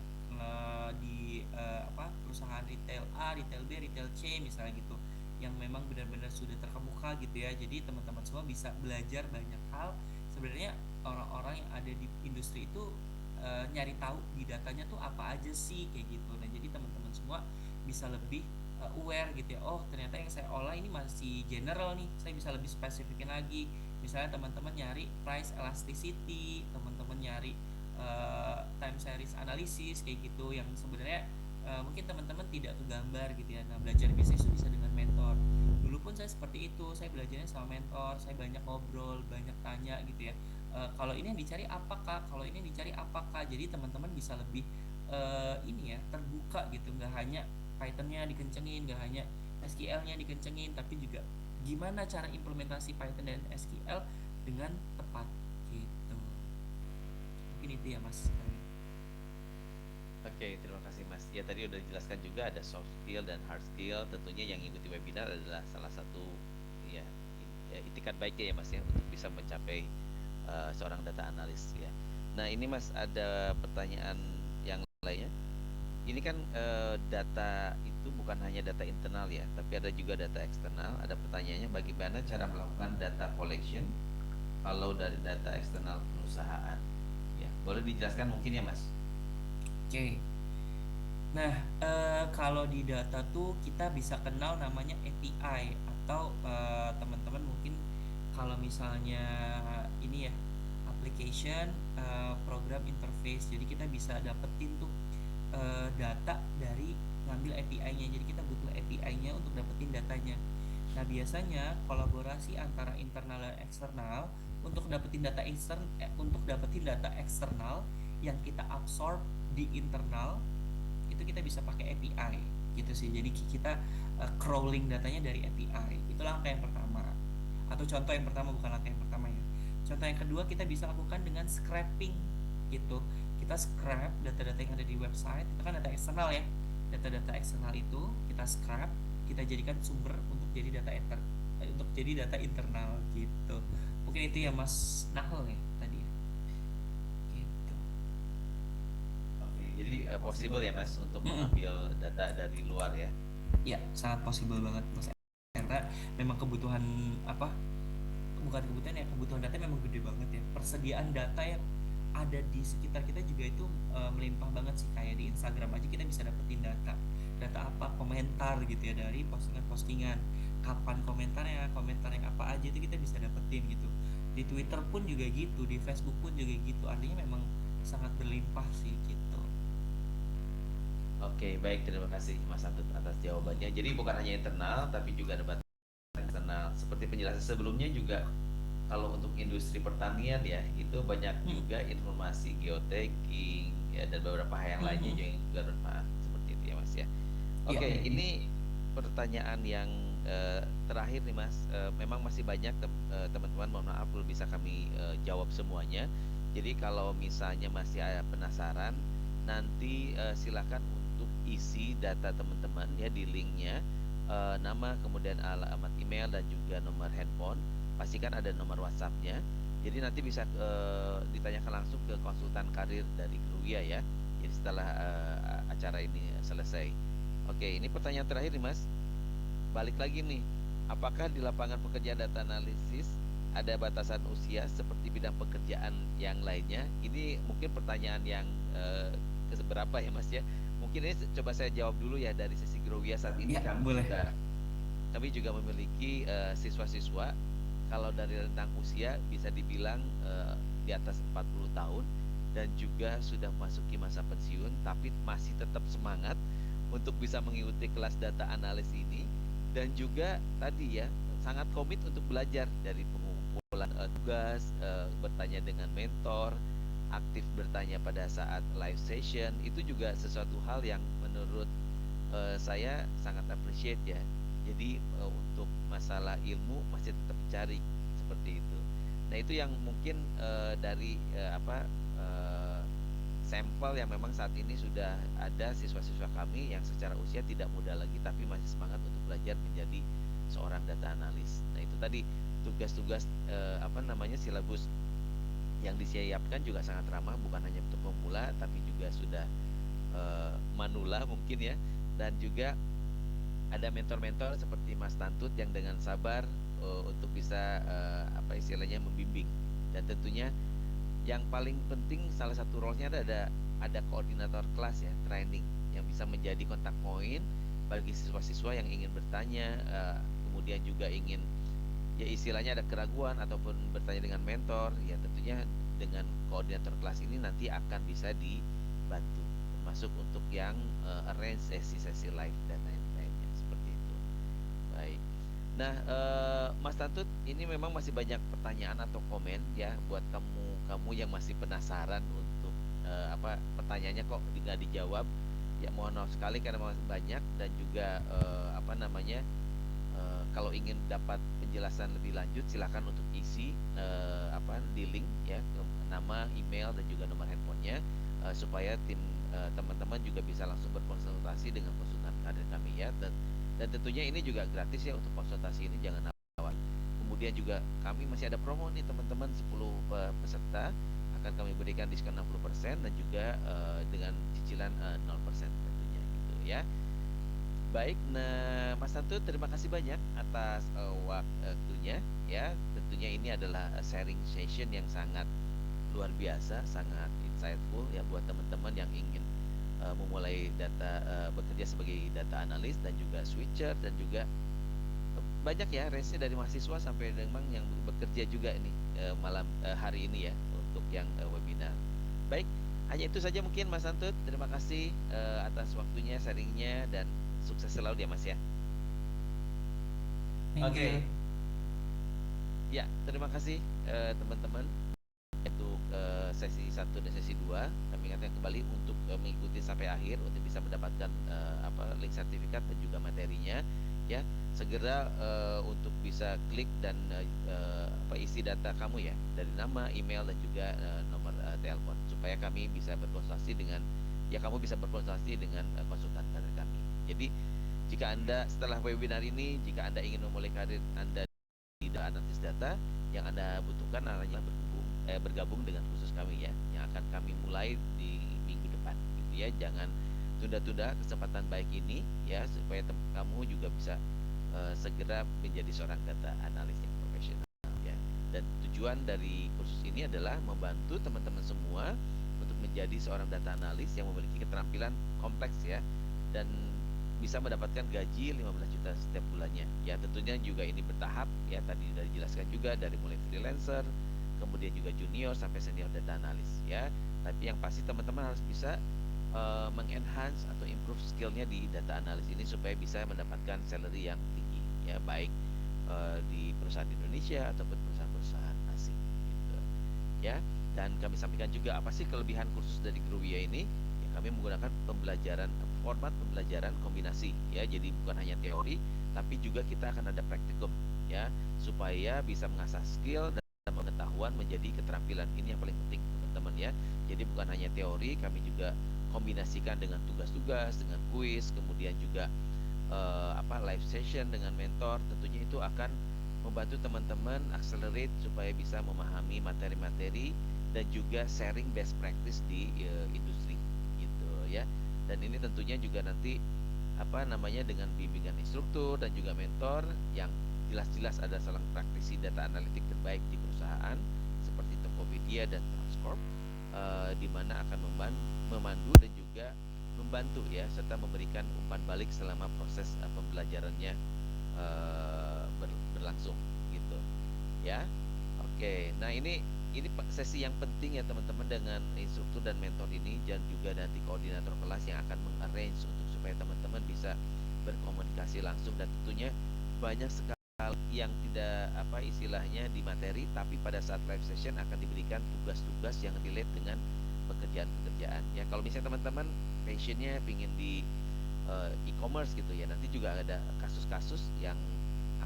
di apa, perusahaan retail A, retail B, retail C misalnya gitu, yang memang benar-benar sudah terkemuka gitu ya. Jadi teman-teman semua bisa belajar banyak hal. Sebenarnya orang-orang yang ada di industri itu nyari tahu di datanya tuh apa aja sih kayak gitu. Nah, jadi teman-teman semua bisa lebih aware gitu ya. Oh, ternyata yang saya olah ini masih general nih. Saya bisa lebih spesifikin lagi. Misalnya teman-teman nyari price elasticity, teman-teman nyari time series analysis kayak gitu, yang sebenarnya mungkin teman-teman tidak kegambar gitu ya. Nah, belajar bisnis itu bisa dengan mentor. Dulu pun saya seperti itu, saya belajarnya sama mentor, saya banyak ngobrol, banyak tanya gitu ya. Kalau ini yang dicari apakah, kalau ini yang dicari apakah, jadi teman-teman bisa lebih ini ya, terbuka gitu, nggak hanya Pythonnya dikencengin, nggak hanya SQL-nya dikencengin, tapi juga gimana cara implementasi Python dan SQL dengan tepat gitu. Mungkin itu ya Mas. Oke, terima kasih Mas. Ya tadi udah dijelaskan juga ada soft skill dan hard skill. Tentunya yang ikuti webinar adalah salah satu ya, itikat baiknya ya Mas ya untuk bisa mencapai seorang data analis ya. Nah ini Mas ada pertanyaan yang lainnya. Ini kan data itu bukan hanya data internal ya, tapi ada juga data eksternal. Ada pertanyaannya bagaimana cara melakukan data collection kalau dari data eksternal perusahaan? Ya, boleh dijelaskan mungkin ya Mas? Oke. Nah, kalau di data tuh kita bisa kenal namanya API, atau teman-teman mungkin kalau misalnya ini ya, application program interface. Jadi kita bisa dapetin tuh data dari ngambil API-nya. Jadi kita butuh API-nya untuk dapetin datanya. Nah, biasanya kolaborasi antara internal dan eksternal untuk dapetin data untuk dapetin data eksternal yang kita absorb di internal, itu kita bisa pakai API gitu sih. Jadi kita crawling datanya dari API. Itu langkah yang pertama. Atau contoh yang pertama, bukan langkah yang pertama ya. Contoh yang kedua kita bisa lakukan dengan scraping gitu. Kita scrap data-data yang ada di website, itu kan data eksternal ya. Data-data eksternal itu kita scrap, kita jadikan sumber untuk jadi untuk jadi data internal gitu. Mungkin itu ya Mas Nahel ya tadi ya. Gitu. Oke, jadi possible ya Mas untuk Mm-mm. mengambil data dari luar ya. Ya, sangat possible banget Mas, karena memang kebutuhan apa, bukan kebutuhan ya, kebutuhan data memang gede banget ya. Persediaan data yang ada di sekitar kita juga itu melimpah banget sih. Kayak di Instagram aja kita bisa dapetin data apa, komentar gitu ya, dari postingan-postingan, kapan komentarnya, komentar yang apa aja itu kita bisa dapetin gitu. Di Twitter pun juga gitu, di Facebook pun juga gitu. Artinya memang sangat berlimpah sih gitu. Oke, baik, terima kasih Mas Antut atas jawabannya. Jadi bukan hanya internal tapi juga ada batas eksternal. Seperti penjelasan sebelumnya juga kalau untuk industri pertanian ya itu banyak Hmm, juga informasi geotagging ya dan beberapa hal yang hmm, lainnya hmm. yang juga bermanfaat seperti itu ya Mas ya. Iya, Oke, ini pertanyaan yang terakhir nih Mas. Memang masih banyak teman-teman, mohon maaf belum bisa kami jawab semuanya. Jadi kalau misalnya masih ada penasaran, nanti silakan untuk isi data teman-teman ya di linknya, nama, kemudian alamat email dan juga nomor handphone. Pastikan ada nomor WhatsAppnya. Jadi nanti bisa ditanyakan langsung ke konsultan karir dari Growia ya. Jadi setelah acara ini selesai. Oke, ini pertanyaan terakhir nih Mas. Balik lagi nih, apakah di lapangan pekerjaan data analisis ada batasan usia seperti bidang pekerjaan yang lainnya? Ini mungkin pertanyaan yang keseberapa ya Mas ya? Mungkin ini coba saya jawab dulu ya dari sisi Growia. Saat ini Ya, kami boleh. juga memiliki siswa-siswa kalau dari rentang usia bisa dibilang di atas 40 tahun dan juga sudah memasuki masa pensiun tapi masih tetap semangat untuk bisa mengikuti kelas data analis ini, dan juga tadi ya sangat komit untuk belajar dari pengumpulan tugas, bertanya dengan mentor, aktif bertanya pada saat live session. Itu juga sesuatu hal yang menurut saya sangat appreciate ya. Jadi untuk masalah ilmu masih tetap cari seperti itu. Nah itu yang mungkin dari sampel yang memang saat ini sudah ada siswa-siswa kami yang secara usia tidak muda lagi tapi masih semangat untuk belajar menjadi seorang data analis. Nah itu tadi tugas-tugas silabus yang disiapkan juga sangat ramah, bukan hanya untuk pemula tapi juga sudah manula mungkin ya, dan juga ada mentor-mentor seperti Mas Tantut yang dengan sabar untuk bisa membimbing. Dan tentunya yang paling penting salah satu role-nya ada koordinator kelas ya, training yang bisa menjadi kontak point bagi siswa-siswa yang ingin bertanya, kemudian juga ingin ya istilahnya ada keraguan ataupun bertanya dengan mentor, ya tentunya dengan koordinator kelas ini nanti akan bisa dibantu, termasuk untuk yang arrange sesi-sesi live dan lain-lainnya seperti itu. Baik. Nah, Mas Tantut, ini memang masih banyak pertanyaan atau komen ya buat kamu yang masih penasaran untuk pertanyaannya kok tidak dijawab. Ya mohon maaf sekali karena masih banyak, dan juga kalau ingin dapat penjelasan lebih lanjut silakan untuk isi di link ya, nama, email dan juga nomor handphonenya, supaya tim teman-teman juga bisa langsung berkonsultasi dengan konsultan karir kami ya. Dan tentunya ini juga gratis ya untuk konsultasi ini, jangan nawar. Kemudian juga kami masih ada promo nih teman-teman, 10 peserta akan kami berikan diskon 60% dan juga dengan cicilan 0% tentunya gitu ya. Baik, nah Mas Santu terima kasih banyak atas waktunya ya. Tentunya ini adalah sharing session yang sangat luar biasa, sangat insightful ya buat teman-teman yang ingin memulai bekerja sebagai data analis dan juga switcher, dan juga banyak ya range-nya dari mahasiswa sampai memang yang bekerja juga ini malam hari ini ya untuk yang webinar. Baik, hanya itu saja mungkin Mas Antut. Terima kasih atas waktunya, sharingnya, dan sukses selalu ya Mas ya. Thank Oke, you. ya terima kasih teman-teman untuk sesi 1 dan sesi 2. Kami ingatkan kembali untuk mengikuti sampai akhir untuk bisa mendapatkan link sertifikat dan juga materinya ya. Segera untuk bisa klik dan isi data kamu ya, dari nama, email dan juga nomor telepon, supaya kami bisa berkonsultasi dengan kamu bisa berkonsultasi dengan konsultan karir kami. Jadi jika Anda setelah webinar ini, jika Anda ingin memulai karir Anda di analisis data, yang Anda butuhkan hanya bergabung dengan khusus kami ya, yang akan kami mulai di minggu depan gitu ya. Jangan tunda-tunda kesempatan baik ini ya, supaya kamu juga bisa segera menjadi seorang data analis yang profesional ya. Dan tujuan dari kursus ini adalah membantu teman-teman semua untuk menjadi seorang data analis yang memiliki keterampilan kompleks ya, dan bisa mendapatkan gaji 15 juta setiap bulannya. Ya tentunya juga ini bertahap ya, tadi sudah dijelaskan juga dari mulai freelancer, kemudian juga junior sampai senior data analis ya. Tapi yang pasti teman-teman harus bisa mengenhance atau improve skillnya di data analis ini supaya bisa mendapatkan salary yang tinggi ya, baik di perusahaan Indonesia ataupun perusahaan-perusahaan asing gitu ya. Dan kami sampaikan juga apa sih kelebihan kursus dari Growia ini ya. Kami menggunakan format pembelajaran kombinasi ya, jadi bukan hanya teori tapi juga kita akan ada praktikum ya, supaya bisa mengasah skill dan pengetahuan menjadi keterampilan. Ini yang paling penting teman-teman ya. Jadi bukan hanya teori, kami juga kombinasikan dengan tugas-tugas, dengan kuis, kemudian juga live session dengan mentor, tentunya itu akan membantu teman-teman accelerate supaya bisa memahami materi-materi dan juga sharing best practice di industri gitu ya. Dan ini tentunya juga nanti dengan bimbingan instruktur dan juga mentor yang jelas-jelas ada seorang praktisi data analitik terbaik di perusahaan seperti Tokopedia dan Transcorp, di mana akan memandu dan juga membantu ya, serta memberikan umpan balik selama proses pembelajarannya berlangsung gitu ya. Oke, nah ini sesi yang penting ya teman-teman, dengan instruktur dan mentor ini, dan juga nanti koordinator kelas yang akan mengarrange untuk supaya teman-teman bisa berkomunikasi langsung, dan tentunya banyak sekali yang tidak istilahnya di materi, tapi pada saat live session akan diberikan tugas-tugas yang relate dengan pekerjaan-pekerjaan ya. Kalau misalnya teman-teman passionnya ingin di e-commerce gitu ya, nanti juga ada kasus-kasus yang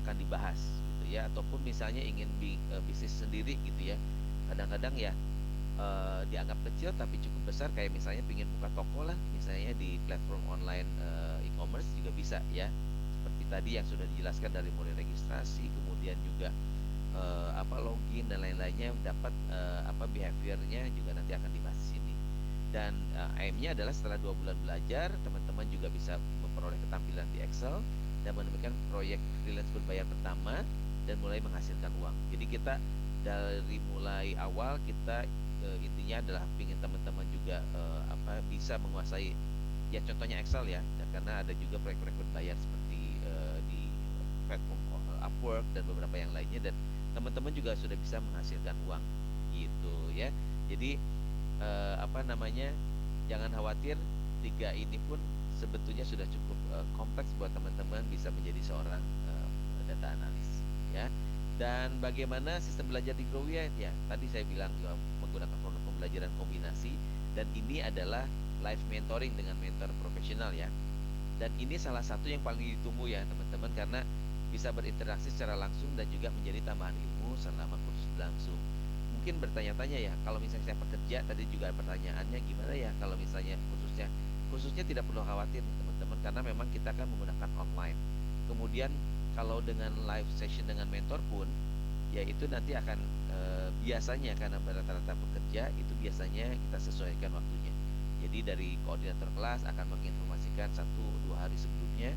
akan dibahas gitu ya, ataupun misalnya ingin bisnis sendiri gitu ya, kadang-kadang ya dianggap kecil tapi cukup besar, kayak misalnya ingin buka toko lah misalnya di platform online e-commerce juga bisa ya, seperti tadi yang sudah dijelaskan dari mulai registrasi, kemudian juga login dan lain-lainnya, dapat behaviornya juga nanti akan dibahas di sini. Dan aimnya adalah setelah 2 bulan belajar, teman-teman juga bisa memperoleh ketampilan di Excel dan menemukan proyek freelance berbayar pertama dan mulai menghasilkan uang. Jadi kita dari mulai awal kita intinya adalah ingin teman-teman juga bisa menguasai ya, contohnya Excel ya, dan karena ada juga proyek-proyek berbayar seperti di platform Upwork dan beberapa yang lainnya, dan teman-teman juga sudah bisa menghasilkan uang gitu ya. Jadi jangan khawatir, tiga ini pun sebetulnya sudah cukup kompleks buat teman-teman bisa menjadi seorang data analis ya. Dan bagaimana sistem belajar di Growia ya, tadi saya bilang juga menggunakan produk pembelajaran kombinasi, dan ini adalah live mentoring dengan mentor profesional ya. Dan ini salah satu yang paling ditunggu ya teman-teman, karena bisa berinteraksi secara langsung dan juga menjadi tambahan ilmu selama kursus berlangsung. Mungkin bertanya-tanya ya, kalau misalnya saya pekerja, tadi juga pertanyaannya gimana ya kalau misalnya khususnya tidak perlu khawatir teman-teman, karena memang kita kan menggunakan online. Kemudian kalau dengan live session dengan mentor pun ya, itu nanti akan biasanya karena rata-rata pekerja itu biasanya kita sesuaikan waktunya. Jadi dari koordinator kelas akan menginformasikan 1-2 hari sebelumnya,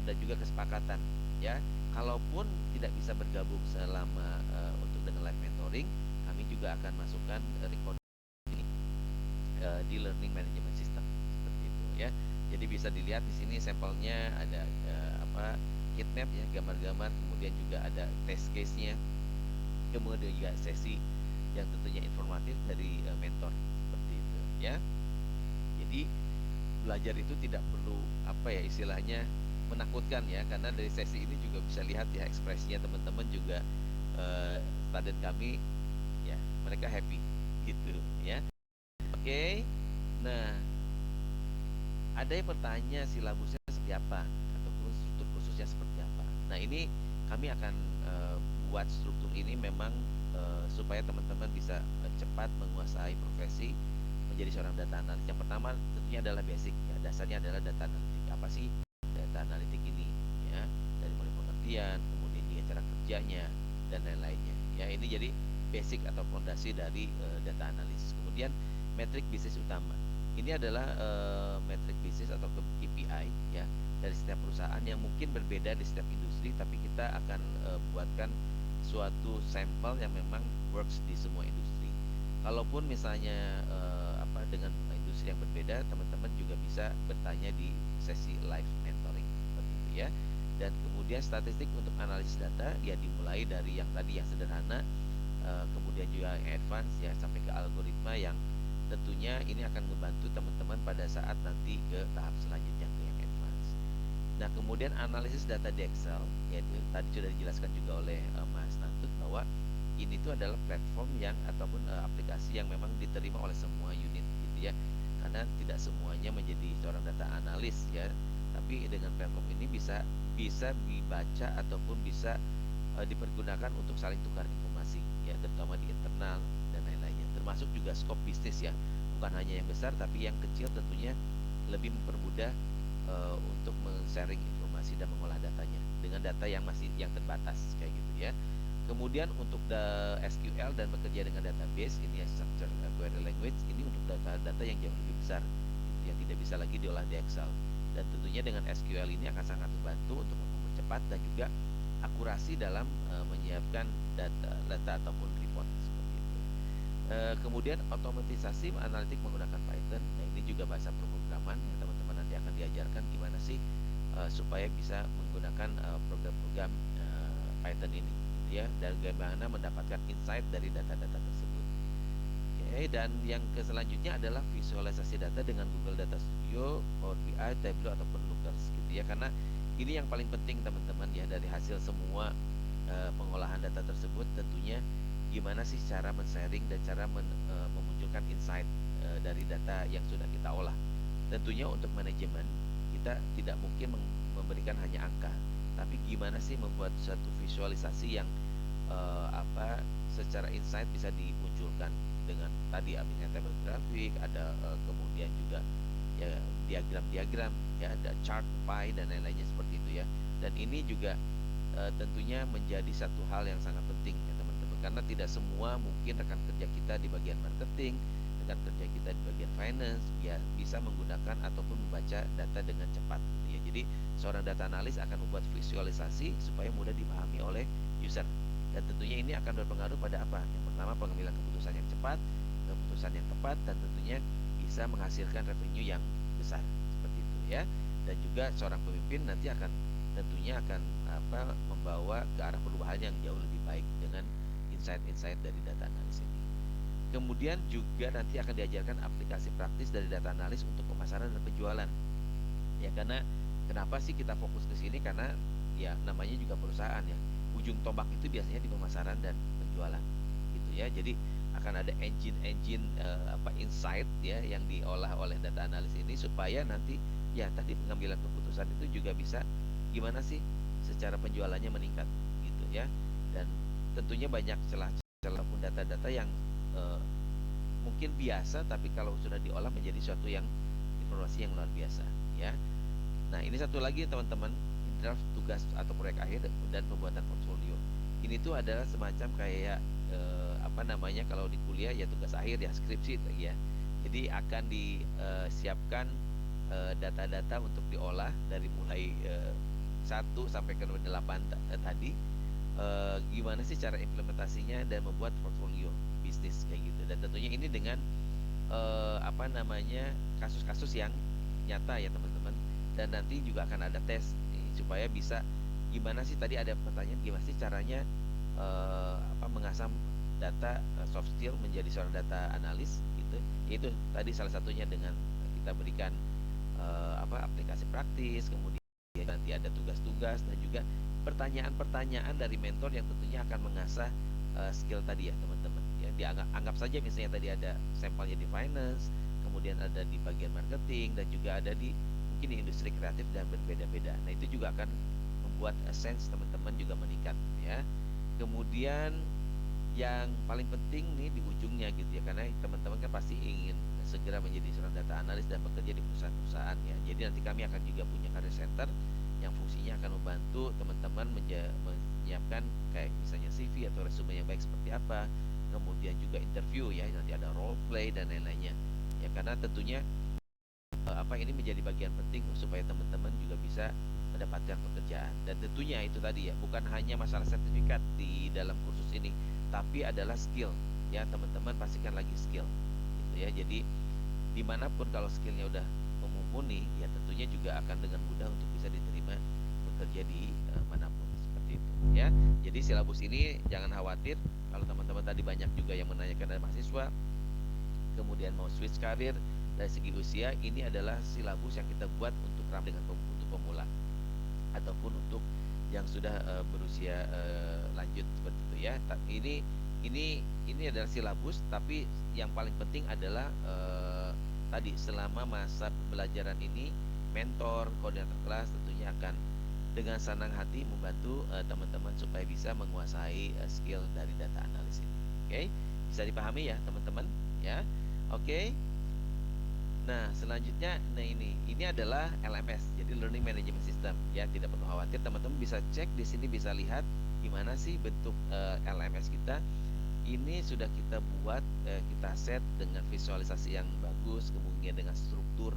dan juga kesepakatan ya. Kalaupun tidak bisa bergabung selama untuk dengan live mentoring, kami juga akan masukkan recording di learning management system seperti itu ya. Jadi bisa dilihat di sini sampelnya ada heat map ya, gambar-gambar, kemudian juga ada test case-nya, kemudian juga sesi yang tentunya informatif dari mentor seperti itu ya. Jadi belajar itu tidak perlu istilahnya menakutkan ya, karena dari sesi ini juga bisa lihat ya ekspresinya teman-teman juga, student kami ya, mereka happy gitu ya. Oke. Nah, ada yang bertanya silabusnya seperti apa ataupun struktur khususnya seperti apa. Nah, ini kami akan buat struktur ini memang supaya teman-teman bisa cepat menguasai profesi menjadi seorang data analis. Yang pertama tentunya adalah basic ya, dasarnya adalah data analitik. Apa sih data analitik ini ya? Dari mulai pengertian, kemudian juga cara kerjanya dan lain-lainnya. Ya, ini jadi basic atau fondasi dari data analis. Kemudian metrik bisnis utama. Ini adalah metrik bisnis atau KPI ya, dari setiap perusahaan yang mungkin berbeda di setiap industri, tapi kita akan buatkan suatu sampel yang memang works di semua industri. Kalaupun misalnya dengan industri yang berbeda, teman-teman juga bisa bertanya di sesi live mentoring seperti itu ya. Dan kemudian statistik untuk analisis data ya, dimulai dari yang tadi yang sederhana, kemudian juga yang advance ya, sampai ke algoritma yang tentunya ini akan membantu teman-teman pada saat nanti ke tahap selanjutnya, ke yang advance. Nah, kemudian analisis data di Excel, yaitu tadi sudah dijelaskan juga oleh Mas Nantut, bahwa ini tuh adalah platform yang ataupun aplikasi yang memang diterima oleh semua unit gitu ya, karena tidak semuanya menjadi seorang data analis ya, tapi dengan platform ini bisa dibaca ataupun bisa dipergunakan untuk saling tukar informasi ya, terutama di internal dan lain-lainnya, termasuk juga scope bisnis ya, bukan hanya yang besar tapi yang kecil tentunya lebih mempermudah untuk men-sharing informasi dan mengolah datanya dengan data yang masih yang terbatas kayak gitu ya. Kemudian untuk SQL dan bekerja dengan database ini ya, structured query language ini untuk data-data yang jauh lebih besar gitu, yang tidak bisa lagi diolah di Excel. Dan tentunya dengan SQL ini akan sangat membantu untuk mempercepat dan juga akurasi dalam menyiapkan data ataupun report seperti itu. Kemudian otomatisasi analitik menggunakan Python. Nah, ini juga bahasa pemrograman yang teman-teman nanti akan diajarkan gimana sih supaya bisa menggunakan program-program Python ini gitu ya, dan bagaimana mendapatkan insight dari data-data tersebut. Oke, dan yang selanjutnya adalah visualisasi data dengan Google Data Studio, Power BI, Tableau ataupun Lookers gitu ya. Karena ini yang paling penting teman-teman ya, dari hasil semua pengolahan data tersebut tentunya gimana sih cara men-sharing dan cara memunculkan insight dari data yang sudah kita olah. Tentunya untuk manajemen kita tidak mungkin memberikan hanya angka, tapi gimana sih membuat satu visualisasi yang secara insight bisa dimunculkan dengan tadi misalnya table grafik, ada kemudian juga ya diagram-diagram ya, ada chart, pie dan lain-lainnya seperti itu ya. Dan ini juga tentunya menjadi satu hal yang sangat penting ya teman-teman, karena tidak semua mungkin rekan kerja kita di bagian marketing, rekan kerja kita di bagian finance ya bisa menggunakan ataupun membaca data dengan cepat gitu ya. Jadi seorang data analis akan membuat visualisasi supaya mudah dipahami oleh user, dan tentunya ini akan berpengaruh pada apa? Yang pertama, pengambilan keputusan yang cepat, keputusan yang tepat, dan tentunya bisa menghasilkan revenue yang besar seperti itu ya. Dan juga seorang pemimpin nanti akan tentunya akan membawa ke arah perubahan yang jauh lebih baik dengan insight-insight dari data analis ini. Kemudian juga nanti akan diajarkan aplikasi praktis dari data analis untuk pemasaran dan penjualan. Ya, karena kenapa sih kita fokus ke sini? Karena ya namanya juga perusahaan ya. Ujung tombak itu biasanya di pemasaran dan penjualan gitu ya. Jadi akan ada engine insight ya yang diolah oleh data analis ini supaya nanti ya tadi pengambilan keputusan itu juga bisa gimana sih secara penjualannya meningkat gitu ya. Dan tentunya banyak celah-celah pun data-data yang mungkin biasa tapi kalau sudah diolah menjadi suatu yang informasi yang luar biasa ya. Nah, ini satu lagi teman-teman, draft tugas atau proyek akhir dan pembuatan portfolio. Ini tuh adalah semacam kayak kalau di kuliah ya tugas akhir ya, skripsi ya. Jadi akan disiapkan data-data untuk diolah dari mulai 1 sampai ke 8 tadi. Gimana sih cara implementasinya dan membuat portfolio bisnis kayak gitu. Dan tentunya ini dengan kasus-kasus yang nyata ya teman-teman. Dan nanti juga akan ada tes nih, supaya bisa gimana sih tadi ada pertanyaan gimana sih caranya mengasah data soft skill menjadi seorang data analis gitu. Yaitu tadi salah satunya dengan kita berikan aplikasi praktis, kemudian nanti ada tugas-tugas dan juga pertanyaan-pertanyaan dari mentor yang tentunya akan mengasah skill tadi ya teman-teman. Ya, dianggap saja misalnya tadi ada sampelnya di finance, kemudian ada di bagian marketing dan juga ada di mungkin di industri kreatif dan berbeda-beda. Nah, itu juga akan membuat sense teman-teman juga meningkat ya. Kemudian yang paling penting nih di ujungnya gitu ya, karena teman-teman kan pasti ingin segera menjadi seorang data analis dan bekerja di perusahaan-perusahaan ya. Jadi nanti kami akan juga punya career center yang fungsinya akan membantu teman-teman menyiapkan kayak misalnya CV atau resume yang baik seperti apa, kemudian juga interview ya, nanti ada role play dan lain-lainnya ya. Karena tentunya ini menjadi bagian penting supaya teman-teman juga bisa mendapatkan pekerjaan. Dan tentunya itu tadi ya, bukan hanya masalah sertifikat di dalam kursus ini, tapi adalah skill ya. Teman-teman pastikan lagi skill gitu ya. Jadi dimanapun kalau skillnya udah mumpuni ya tentunya juga akan dengan mudah untuk bisa diterima bekerja di manapun seperti itu ya. Jadi silabus ini jangan khawatir kalau teman-teman tadi banyak juga yang menanyakan dari mahasiswa kemudian mau switch karir. Dari segi usia ini adalah silabus yang kita buat untuk ramah dengan untuk pemula ataupun untuk yang sudah berusia lanjut seperti itu ya. Ini adalah silabus, tapi yang paling penting adalah tadi selama masa pembelajaran ini mentor, koordinator kelas tentunya akan dengan senang hati membantu teman-teman supaya bisa menguasai skill dari data analis ini. Oke, bisa dipahami ya teman-teman ya. Oke. Nah, selanjutnya, nah ini adalah LMS, jadi Learning Management System. Ya, tidak perlu khawatir, teman-teman bisa cek di sini, bisa lihat gimana sih bentuk LMS kita. Ini sudah kita buat, kita set dengan visualisasi yang bagus, kemudian dengan struktur.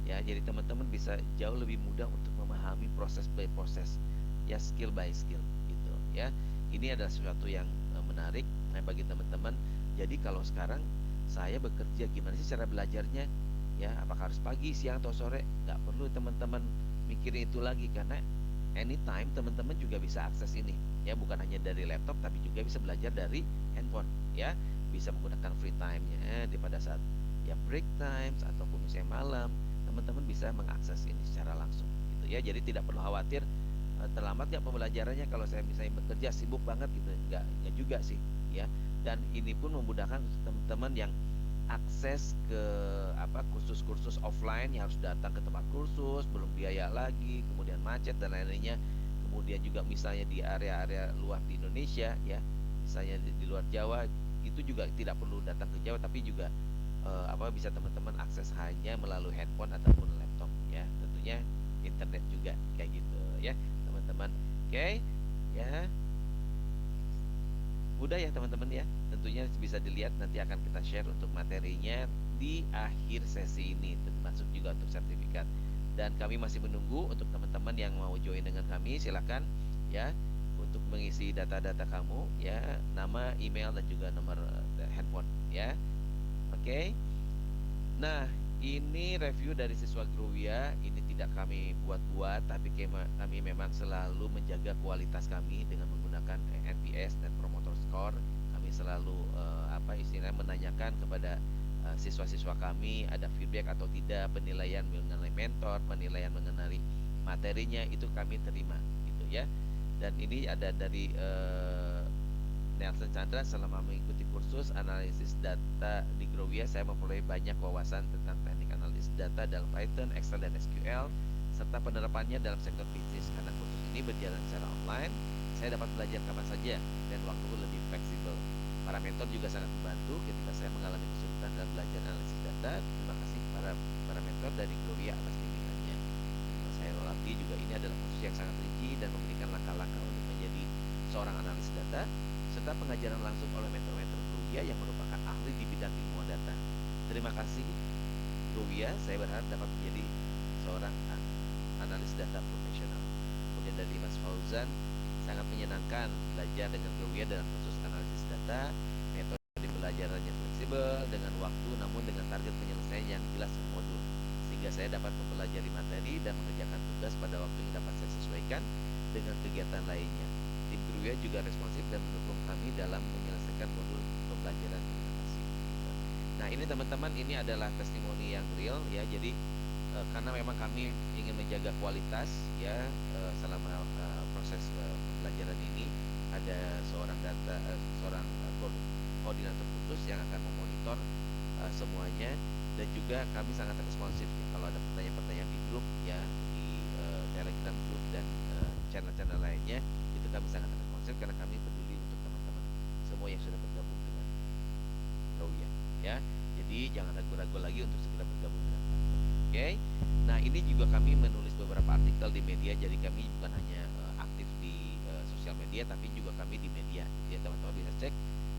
Ya, jadi teman-teman bisa jauh lebih mudah untuk memahami proses by proses, ya skill by skill, gitu. Ya, ini adalah sesuatu yang menarik bagi teman-teman. Jadi kalau sekarang saya bekerja, gimana sih cara belajarnya? Ya, apakah harus pagi, siang, atau sore? Nggak perlu teman-teman mikirin itu lagi, karena anytime teman-teman juga bisa akses ini. Ya, bukan hanya dari laptop, tapi juga bisa belajar dari handphone. Ya, bisa menggunakan free time-nya di pada saat ya break times ataupun misalnya malam, teman-teman bisa mengakses ini secara langsung, gitu ya. Jadi tidak perlu khawatir terlambat nggak pembelajarannya kalau saya misalnya bekerja sibuk banget gitu, nggak juga sih, ya. Dan ini pun memudahkan untuk teman-teman yang akses ke apa kursus-kursus offline yang harus datang ke tempat kursus, belum biaya lagi, kemudian macet dan lain-lainnya. Kemudian juga misalnya di area-area luar di Indonesia, ya, misalnya di luar Jawa, itu juga tidak perlu datang ke Jawa, tapi juga bisa teman-teman akses hanya melalui handphone ataupun laptop, ya. Tentunya internet juga kayak gitu, ya teman-teman. Oke, ya. Mudah ya teman-teman ya. Tentunya bisa dilihat, nanti akan kita share untuk materinya di akhir sesi ini, termasuk juga untuk sertifikat. Dan kami masih menunggu untuk teman-teman yang mau join dengan kami, silakan ya untuk mengisi data-data kamu, ya, nama, email, dan juga nomor handphone, ya. Oke. Nah, ini review dari siswa Growia. Ini tidak kami buat-buat, tapi kami memang selalu menjaga kualitas kami dengan menggunakan NPS dan Promoter Score. Kami selalu istilahnya menanyakan kepada siswa-siswa kami ada feedback atau tidak, penilaian mengenai mentor, penilaian mengenai materinya itu kami terima, gitu ya. Dan ini ada dari Nelson Chandra. Selama mengikuti kursus analisis data di Growia, saya memperoleh banyak wawasan tentang teknik analisis data dalam Python, Excel, dan SQL, serta penerapannya dalam sektor bisnis. Karena kursus ini berjalan secara online, saya dapat belajar kapan saja dan waktu lebih fleksibel. Para mentor juga sangat membantu ketika saya mengalami kesulitan dalam belajar analisis data. Terima kasih para mentor dari Growia atas bimbingannya. Nama saya Rolati. Juga ini adalah kursus yang sangat rinci dan memberikan langkah-langkah untuk menjadi seorang analis data, serta pengajaran langsung oleh mentor-mentor Growia yang merupakan ahli di bidang ilmuwan data. Terima kasih Growia, saya berharap dapat menjadi seorang analis data profesional. Kemudian dari Mas Fauzan, sangat menyenangkan belajar dengan Growia dalam khusus analisis data. Metode pembelajarannya fleksibel dengan waktu, namun dengan target penyelesaian yang jelas per modul, sehingga saya dapat mempelajari materi dan mengerjakan tugas pada waktu yang dapat saya sesuaikan dengan kegiatan lainnya. Tim Growia juga responsif dan mendukung kami dalam menyelesaikan modul pembelajaran. Terima kasih. Nah, ini teman-teman, ini adalah testimoni yang real ya. Jadi karena memang kami ingin menjaga kualitas ya, selama proses pembelajaran ini ada seorang koordinator khusus yang akan memonitor semuanya. Dan juga kami sangat responsif ya, kalau ada pertanyaan-pertanyaan di grup ya, di Telegram grup dan channel-channel lainnya, itu kami sangat responsif karena kami peduli untuk teman-teman semua yang sudah bergabung dengan Growia ya. Jadi jangan ragu-ragu lagi untuk segera bergabung dengan kami. Oke. Nah, ini juga kami menulis beberapa artikel di media, jadi kami bukan hanya aktif di sosial media, tapi juga kami di media. Ya, teman-teman bisa cek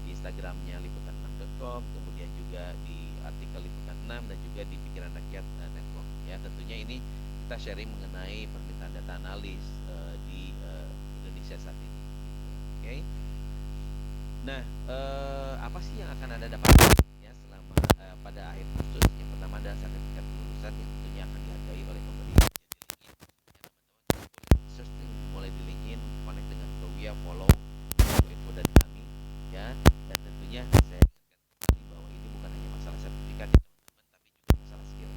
di Instagramnya liputan6.com, kemudian juga di artikel Liputan 6, dan juga di Pikiran Rakyat Network. Ya, tentunya ini kita sharing mengenai permintaan data analis di Indonesia saat ini. Oke. Nah, apa sih yang akan Anda dapatkan ya selama pada akhir kursus? Yang pertama adalah sertifikat kelulusan yang tentunya akan dihargai oleh pemberi. Searching mulai di LinkedIn, connect dengan Growia, follow info dari kami ya. Dan tentunya saya ingatkan bahwa ini bukan hanya masalah sertifikat ya teman-teman, tapi juga masalah skill.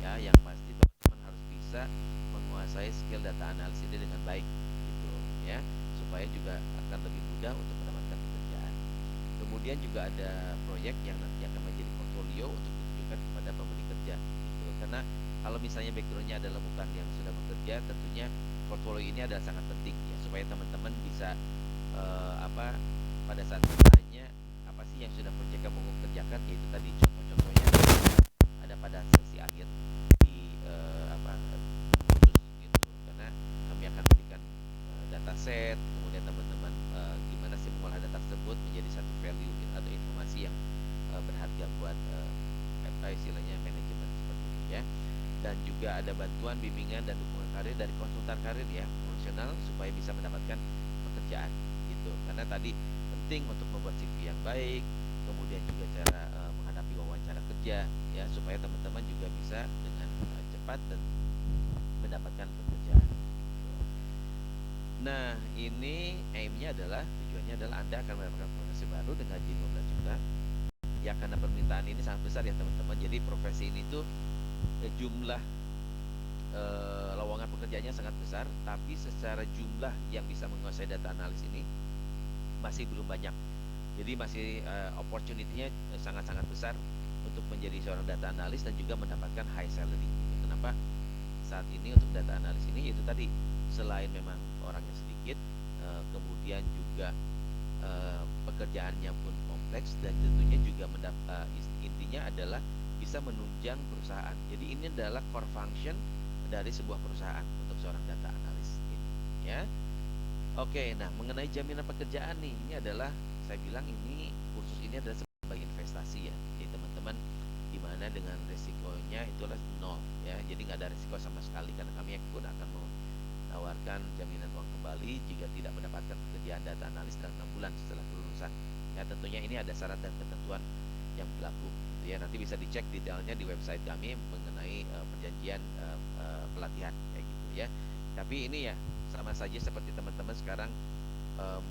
Ya, yang pasti teman-teman harus bisa menguasai skill data analisis ini dengan baik gitu ya, supaya juga akan lebih mudah untuk mendapatkan pekerjaan. Kemudian juga ada proyek yang nanti akan menjadi portfolio untuk ditunjukkan kepada pemberi kerja gitu. Karena kalau misalnya backgroundnya adalah bukan yang sudah bekerja, tentunya portfolio ini adalah sangat penting ya, supaya teman-teman bisa pada saat bertanya apa sih yang sudah proyek kamu kerjakan, yaitu tadi contoh-contohnya ada pada sesi akhir dan juga ada bantuan bimbingan dan dukungan karir dari konsultan karir ya profesional supaya bisa mendapatkan pekerjaan gitu. Karena tadi penting untuk membuat CV yang baik, kemudian juga cara menghadapi wawancara kerja ya supaya teman-teman juga bisa dengan cepat dan mendapatkan pekerjaan. Nah, ini aimnya adalah tujuannya adalah Anda akan mendapatkan profesi baru dengan gaji 15 juta. Ya karena permintaan ini sangat besar ya teman-teman. Jadi profesi ini tuh jumlah lowongan pekerjaannya sangat besar, tapi secara jumlah yang bisa menguasai data analis ini masih belum banyak. Jadi masih opportunity-nya sangat-sangat besar untuk menjadi seorang data analis dan juga mendapatkan high salary. Kenapa? Saat ini untuk data analis ini itu tadi selain memang orangnya sedikit, kemudian juga pekerjaannya pun kompleks dan tentunya juga intinya adalah bisa menunjang perusahaan. Jadi ini adalah core function dari sebuah perusahaan untuk seorang data analis ini, ya. Oke, nah mengenai jaminan pekerjaan nih, ini adalah saya bilang ini kursus ini adalah sebagai investasi ya. Jadi teman-teman dimana dengan resikonya itulah nol ya. Jadi nggak ada risiko sama sekali karena kami pun akan menawarkan jaminan uang kembali jika tidak mendapatkan pekerjaan data analis dalam 6 bulan setelah kelulusan. Ya tentunya ini ada syarat dan ketentuan yang berlaku. Ya nanti bisa dicek detailnya di website kami mengenai perjanjian pelatihan kayak gitu ya. Tapi ini ya sama saja seperti teman-teman sekarang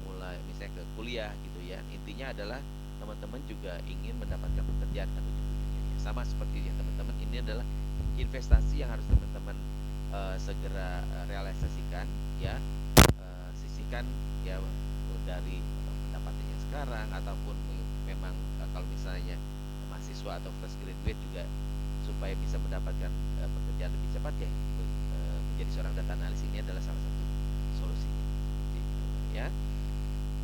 mulai misalnya ke kuliah gitu ya. Intinya adalah teman-teman juga ingin mendapatkan pekerjaan kan ujung-ujungnya ya. Sama seperti ya teman-teman, ini adalah investasi yang harus teman-teman segera realisasikan ya, sisihkan ya dari pendapatannya sekarang ataupun memang kalau misalnya mahasiswa atau fresh graduate juga supaya bisa mendapatkan pekerjaan lebih cepat ya menjadi seorang data analis ini adalah salah satu solusinya gitu, ya.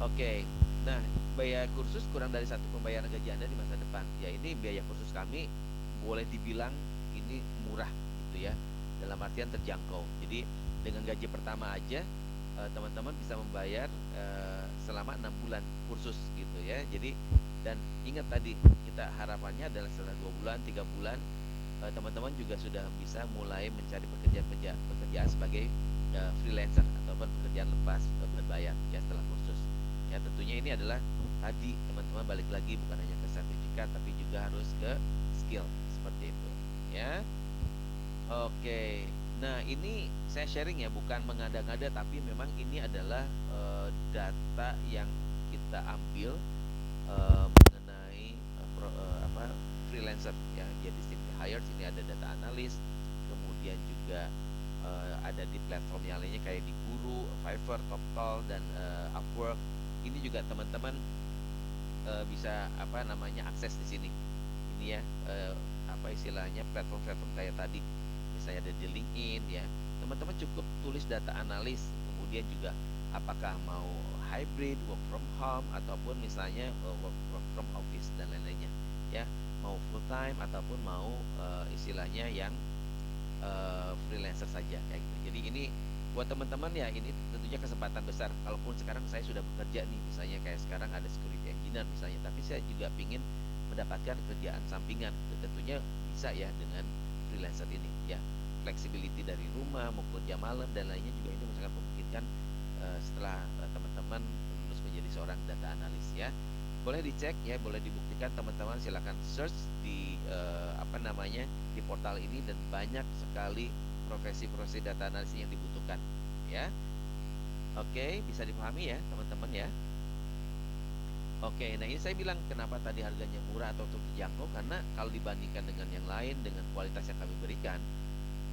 Oke, nah biaya kursus kurang dari satu pembayaran gaji Anda di masa depan. Ya ini biaya kursus kami boleh dibilang ini murah gitu ya, dalam artian terjangkau. Jadi dengan gaji pertama aja teman-teman bisa membayar selama 6 bulan kursus gitu ya. Jadi dan ingat tadi kita harapannya adalah setelah 2 bulan, 3 bulan teman-teman juga sudah bisa mulai mencari pekerjaan sebagai freelancer ataupun pekerjaan lepas berbayar ya setelah kursus. Ya tentunya ini adalah tadi teman-teman balik lagi bukan hanya ke sertifikat tapi juga harus ke skill seperti itu ya. Oke, nah ini saya sharing ya bukan mengada-ngada tapi memang ini adalah data yang kita ambil mengenai freelancer ya. Jadi Simply Hired ini ada data analis, kemudian juga ada di platform yang lainnya kayak di Guru, Fiverr, Toptal dan Upwork. Ini juga teman-teman bisa akses di sini. Ini ya istilahnya platform-platform kayak tadi. Misalnya ada di LinkedIn ya. Teman-teman cukup tulis data analis, kemudian juga apakah mau hybrid, work from home ataupun misalnya work from office dan lain-lainnya ya. Mau full time ataupun mau istilahnya yang freelancer saja kayak gitu. Jadi ini buat teman-teman ya ini tentunya kesempatan besar. Kalaupun sekarang saya sudah bekerja nih, misalnya kayak sekarang ada security engineer misalnya, tapi saya juga ingin mendapatkan kerjaan sampingan. Tentunya bisa ya dengan freelancer ini ya. Flexibility dari rumah mau kerja malam dan lainnya juga ini sangat memungkinkan setelah teman-teman lulus menjadi seorang data analis ya. Boleh dicek ya, boleh dibuktikan teman-teman, silakan search di di portal ini dan banyak sekali profesi-profesi data analis yang dibutuhkan ya. Oke, bisa dipahami ya teman-teman ya. Oke, nah ini saya bilang kenapa tadi harganya murah atau terjangkau, karena kalau dibandingkan dengan yang lain dengan kualitas yang kami berikan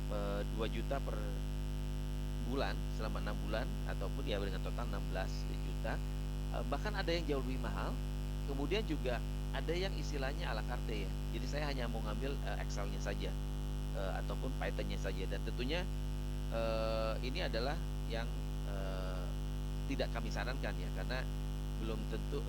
2 juta per bulan selama 6 bulan ataupun ya dengan total 16 juta, bahkan ada yang jauh lebih mahal. Kemudian juga ada yang istilahnya ala carte ya. Jadi saya hanya mau ngambil Excel-nya saja ataupun Python-nya saja, dan tentunya ini adalah yang tidak kami sarankan ya, karena belum tentu